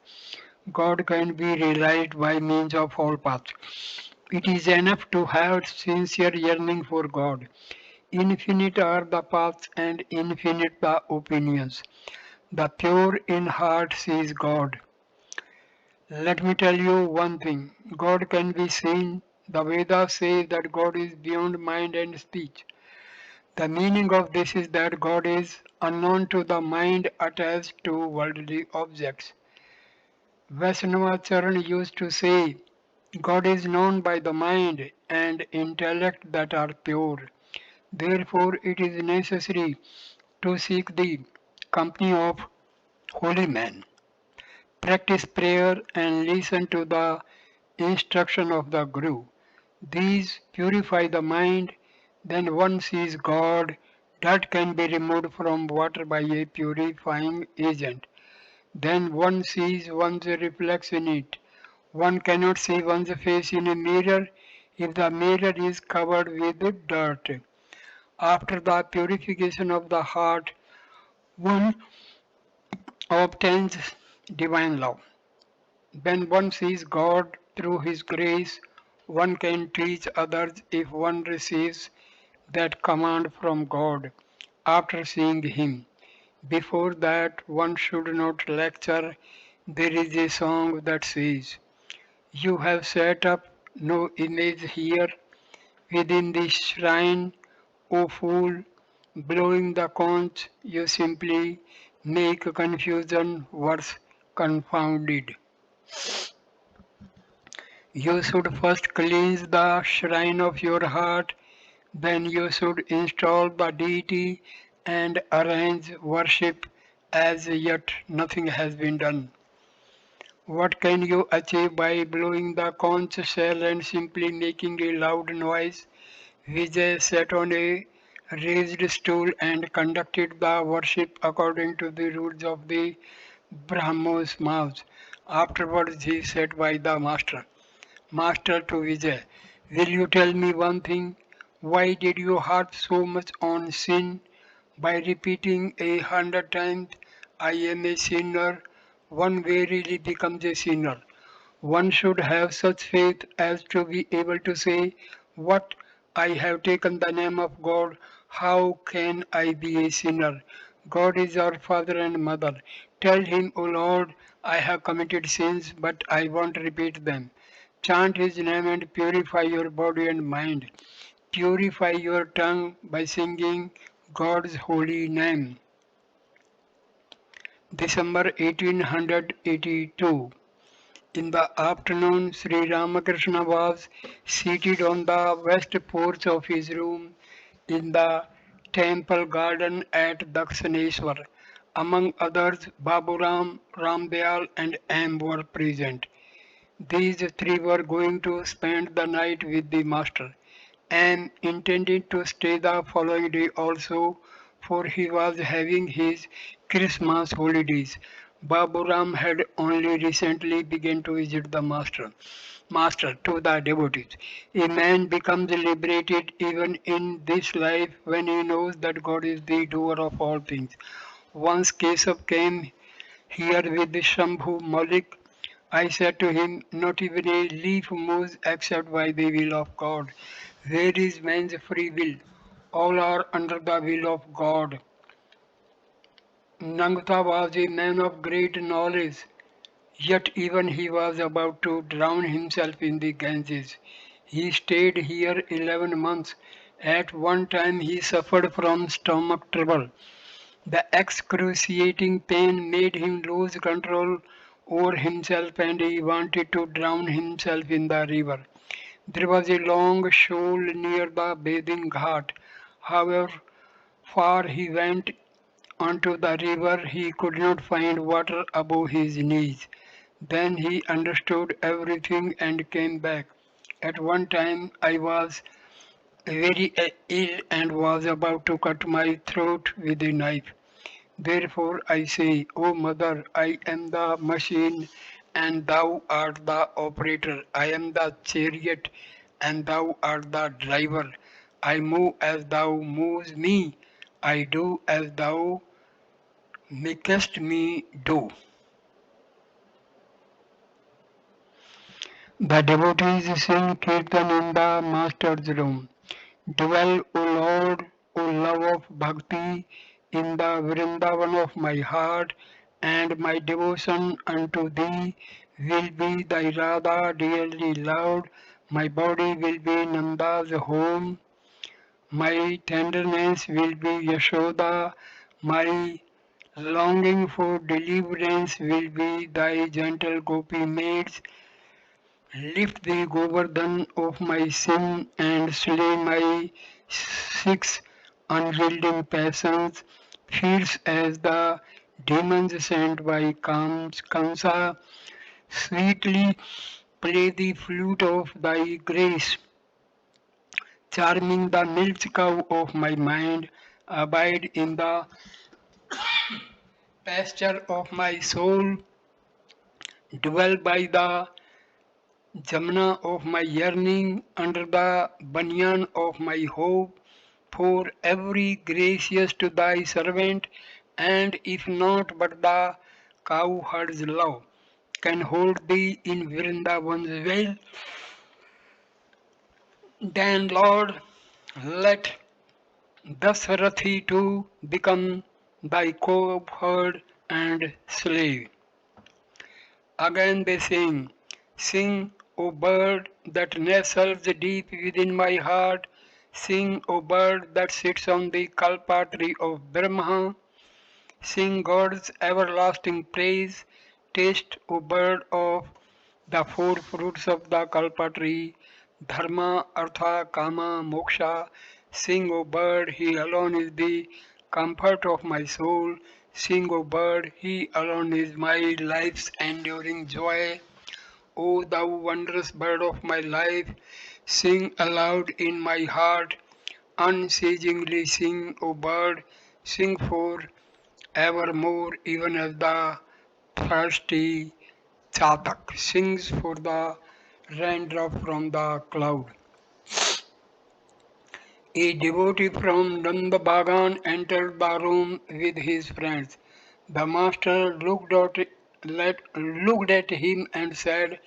God can be realized by means of all paths. It is enough to have sincere yearning for God. Infinite are the paths and infinite the opinions. The pure in heart sees God. Let me tell you one thing, God can be seen. The Vedas say that God is beyond mind and speech. The meaning of this is that God is unknown to the mind attached to worldly objects. Vaishnavacharan used to say, God is known by the mind and intellect that are pure. Therefore, it is necessary to seek the company of holy men. Practice prayer and listen to the instruction of the Guru. These purify the mind, then one sees God that can be removed from water by a purifying agent. Then one sees one's reflection in it. One cannot see one's face in a mirror if the mirror is covered with dirt. After the purification of the heart, one obtains divine love. When one sees God through His grace, one can teach others if one receives that command from God after seeing Him. Before that, one should not lecture. There is a song that says, You have set up no image here within the shrine, O fool, blowing the conch, you simply make confusion worse confounded. You should first cleanse the shrine of your heart, then you should install the deity and arrange worship as yet nothing has been done. What can you achieve by blowing the conch shell and simply making a loud noise? Vijay sat on a raised stool and conducted the worship according to the rules of the Brahmo's mouth. Afterwards he sat by the master. Master to Vijay, will you tell me one thing? Why did you harp so much on sin? By repeating 100 times, I am a sinner, one verily becomes a sinner. One should have such faith as to be able to say, What? I have taken the name of God. How can I be a sinner? God is our Father and Mother. Tell Him, O Lord, I have committed sins, but I won't repeat them. Chant His name and purify your body and mind. Purify your tongue by singing God's holy name. December 1882. In the afternoon, Sri Ramakrishna was seated on the west porch of his room in the temple garden at Dakshineswar. Among others, Baburam, Ramdayal and M were present. These three were going to spend the night with the master, and intended to stay the following day also, for he was having his Christmas holidays. Baburam had only recently begun to visit the master to the devotees. A man becomes liberated even in this life when he knows that God is the doer of all things. Once Keshav came here with Shambhu Malik. I said to him, Not even a leaf moves except by the will of God. Where is man's free will? All are under the will of God. Nangta was a man of great knowledge, yet even he was about to drown himself in the Ganges. He stayed here 11 months. At one time he suffered from stomach trouble. The excruciating pain made him lose control over himself and he wanted to drown himself in the river. There was a long shoal near the bathing ghat. However far he went onto the river, he could not find water above his knees. Then he understood everything and came back. At one time I was very ill and was about to cut my throat with a knife. Therefore I say, O Mother, I am the machine and thou art the operator. I am the chariot and thou art the driver. I move as thou moves me. I do as thou makest me do. The devotees sing Kirtan in the Master's room. Dwell, O Lord, O love of bhakti, in the Vrindavan of my heart, and my devotion unto thee will be thy Radha dearly loved. My body will be Nanda's home, my tenderness will be Yashoda, my longing for deliverance will be thy gentle gopi maids. Lift the Govardhan of my sin and slay my six unyielding passions, fierce as the demons sent by Kamsa. Sweetly play the flute of thy grace, charming the milk cow of my mind. Abide in the pasture of my soul, dwell by the Jamna of my yearning, under the banyan of my hope, for every gracious to thy servant, and if not but the cowherd's love can hold thee in Vrindavan's well, then Lord, let Dasarathi too become thy cowherd and slave. Again they sing, sing, O bird that nestles deep within my heart, sing, O bird that sits on the kalpa tree of Brahma, sing God's everlasting praise, taste, O bird of the four fruits of the kalpa tree, dharma, artha, kama, moksha, sing, O bird, he alone is the comfort of my soul, sing, O bird, he alone is my life's enduring joy. O thou wondrous bird of my life, sing aloud in my heart, unceasingly sing, O bird, sing for evermore, even as the thirsty chatak sings for the raindrop from the cloud. A devotee from Nanda Bagan entered the room with his friends. The master looked at him and said,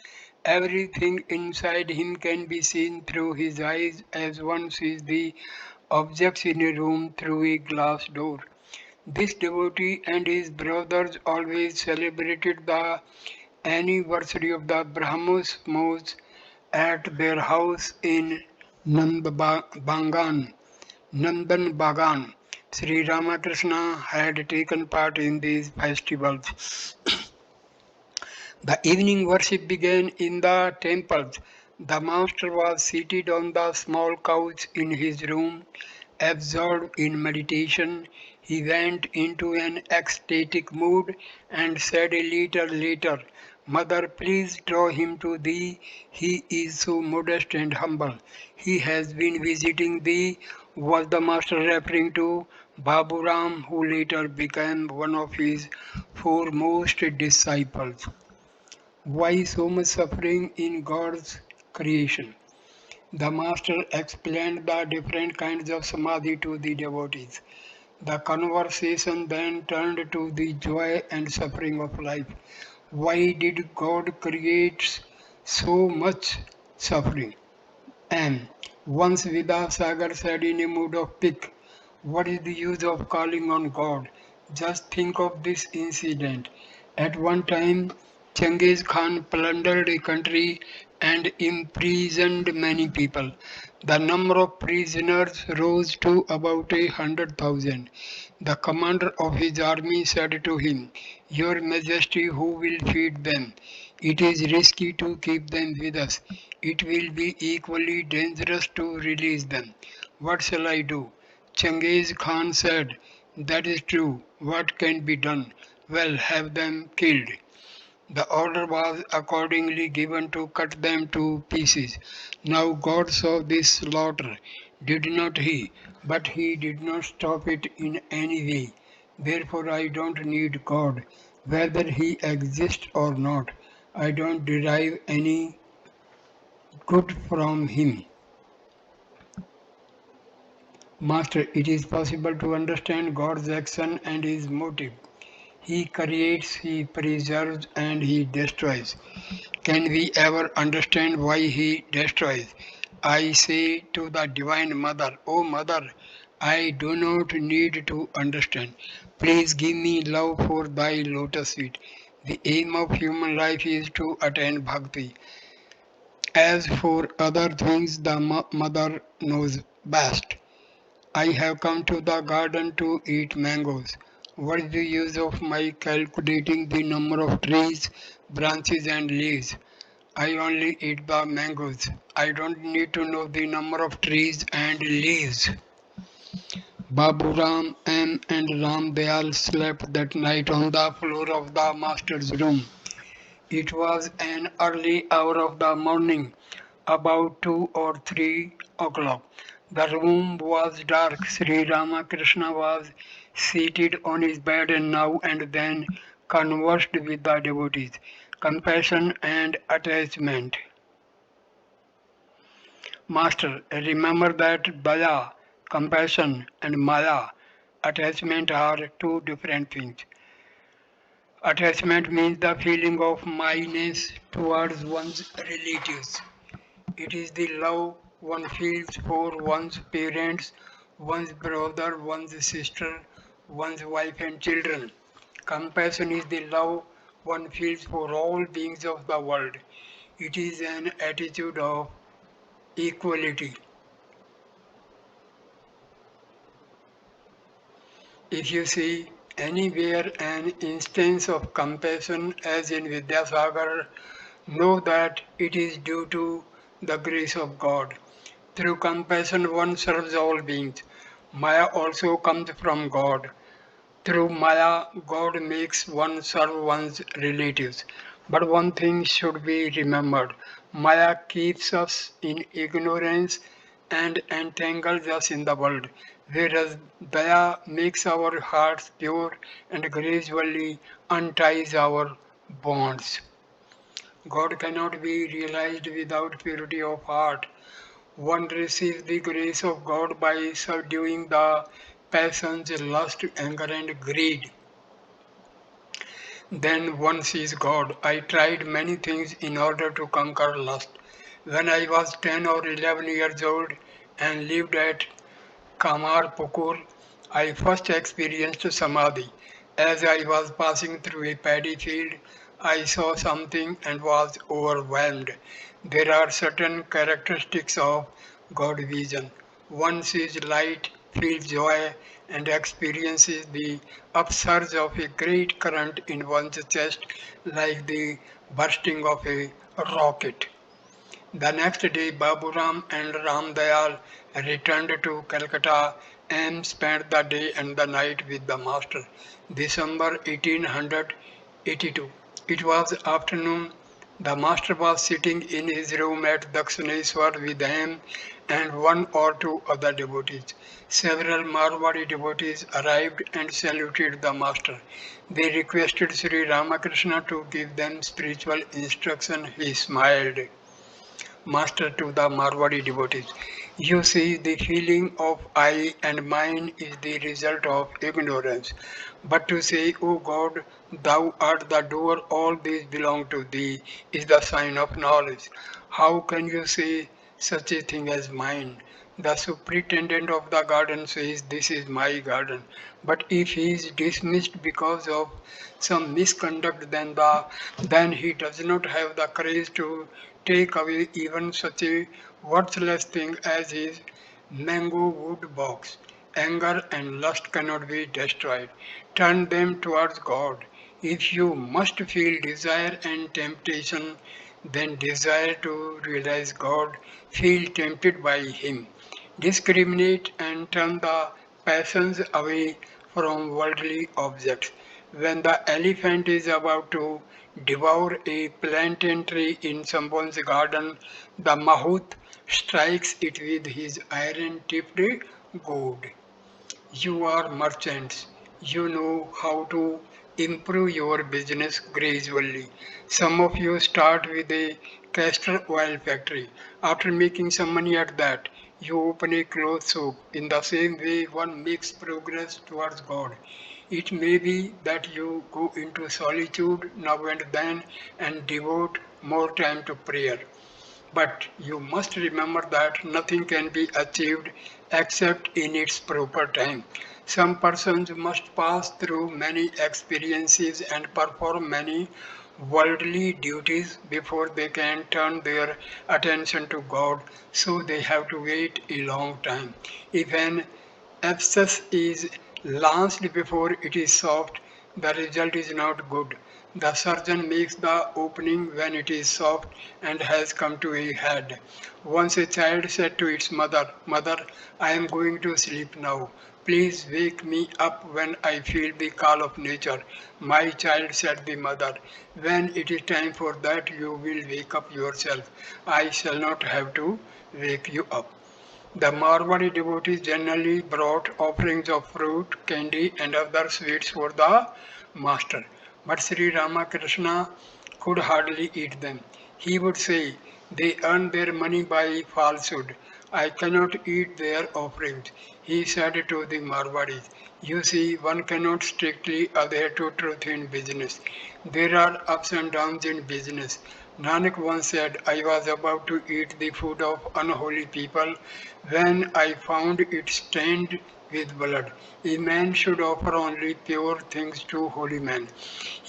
everything inside him can be seen through his eyes as one sees the objects in a room through a glass door. This devotee and his brothers always celebrated the anniversary of the Brahmos Mose at their house in Nandan Bagan. Sri Ramakrishna had taken part in these festivals. The evening worship began in the temples. The master was seated on the small couch in his room, absorbed in meditation. He went into an ecstatic mood and said a little later, Mother, please draw him to thee. He is so modest and humble. He has been visiting thee. Was the master referring to Baburam, who later became one of his foremost disciples? Why so much suffering in God's creation? The Master explained the different kinds of samadhi to the devotees. The conversation then turned to the joy and suffering of life. Why did God create so much suffering? And once Vidyasagar said in a mood of pique, what is the use of calling on God? Just think of this incident. At one time, Genghis Khan plundered a country, and imprisoned many people. The number of prisoners rose to about 100,000. The commander of his army said to him, "Your Majesty, who will feed them? It is risky to keep them with us. It will be equally dangerous to release them. What shall I do?" Chengiz Khan said, "That is true. What can be done? Well, have them killed." The order was accordingly given to cut them to pieces. Now God saw this slaughter, did not he? But he did not stop it in any way. Therefore I don't need God, whether he exists or not. I don't derive any good from him. Master, it is possible to understand God's action and his motive. He creates, he preserves, and he destroys. Can we ever understand why he destroys? I say to the Divine Mother, "O Mother, I do not need to understand. Please give me love for thy lotus feet." The aim of human life is to attain bhakti. As for other things, the mother knows best. I have come to the garden to eat mangoes. What is the use of my calculating the number of trees, branches, and leaves? I only eat the mangoes. I don't need to know the number of trees and leaves. Babu Ram M and Ram Dayal slept that night on the floor of the master's room. It was an early hour of the morning, about 2 or 3 o'clock. The room was dark. Sri Ramakrishna was seated on his bed and now and then conversed with the devotees. Compassion and attachment. Master, remember that daya, compassion, and maya, attachment are two different things. Attachment means the feeling of myness towards one's relatives. It is the love one feels for one's parents, one's brother, one's sister, one's wife and children. Compassion is the love one feels for all beings of the world. It is an attitude of equality. If you see anywhere an instance of compassion as in Vidyasagar, know that it is due to the grace of God. Through compassion one serves all beings. Maya also comes from God. Through Maya, God makes one serve one's relatives. But one thing should be remembered: Maya keeps us in ignorance and entangles us in the world, whereas Daya makes our hearts pure and gradually unties our bonds. God cannot be realized without purity of heart. One receives the grace of God by subduing the passions, lust, anger, and greed. Then one sees God. I tried many things in order to conquer lust. When I was 10 or 11 years old and lived at Kamarpukur, I first experienced samadhi. As I was passing through a paddy field, I saw something and was overwhelmed. There are certain characteristics of God vision. One sees light, feels joy, and experiences the upsurge of a great current in one's chest like the bursting of a rocket. The next day, Baburam and Ramdayal returned to Calcutta and spent the day and the night with the master. December 1882. It was afternoon. The master was sitting in his room at Dakshineswar with him and one or two other devotees. Several Marwari devotees arrived and saluted the master. They requested Sri Ramakrishna to give them spiritual instruction. He smiled. Master to the Marwadi devotees. You see, the feeling of I and mine is the result of ignorance. But to say, O God, thou art the doer, all these belong to thee, is the sign of knowledge. How can you say such a thing as mine? The superintendent of the garden says, "This is my garden." But if he is dismissed because of some misconduct, then he does not have the courage to take away even such a worthless thing as his mango wood box. Anger and lust cannot be destroyed. Turn them towards God. If you must feel desire and temptation, then desire to realize God, feel tempted by Him. Discriminate and turn the passions away from worldly objects. When the elephant is about to devour a plantain tree in someone's garden, the mahout strikes it with his iron tipped goad. You are merchants. You know how to improve your business gradually. Some of you start with a castor oil factory. After making some money at that, you open a cloth shop. In the same way, one makes progress towards God. It may be that you go into solitude now and then and devote more time to prayer. But you must remember that nothing can be achieved except in its proper time. Some persons must pass through many experiences and perform many worldly duties before they can turn their attention to God, so they have to wait a long time. If an abscess is launched before it is soft, the result is not good. The surgeon makes the opening when it is soft and has come to a head. Once a child said to its mother, "Mother, I am going to sleep now. Please wake me up when I feel the call of nature." "My child," said the mother, "when it is time for that, you will wake up yourself. I shall not have to wake you up." The Marwari devotees generally brought offerings of fruit, candy, and other sweets for the master. But Sri Ramakrishna could hardly eat them. He would say, "They earn their money by falsehood. I cannot eat their offerings." He said to the Marwadis, "You see, one cannot strictly adhere to truth in business. There are ups and downs in business. Nanak once said, I was about to eat the food of unholy people when I found it stained with blood. A man should offer only pure things to holy men.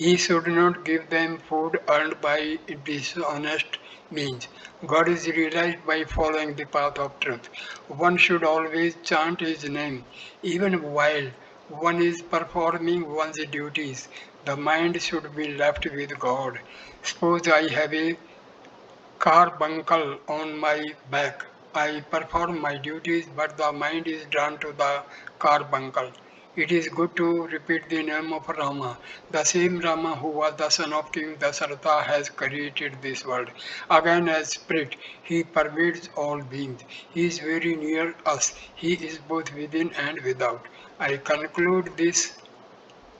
He should not give them food earned by dishonest means. God is realized by following the path of truth. One should always chant His name, even while one is performing one's duties. The mind should be left with God. Suppose I have a carbuncle on my back. I perform my duties, but the mind is drawn to the carbuncle. It is good to repeat the name of Rama. The same Rama who was the son of King Dasharatha has created this world. Again, as spirit, he pervades all beings. He is very near us. He is both within and without. I conclude this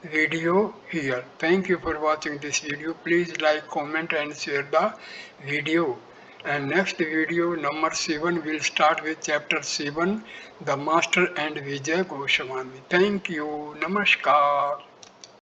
video here. Thank you for watching this video. Please like, comment and share the video. And next video number 7 will start with chapter 7, the master and Vijay Goswami. Thank you. Namaskar.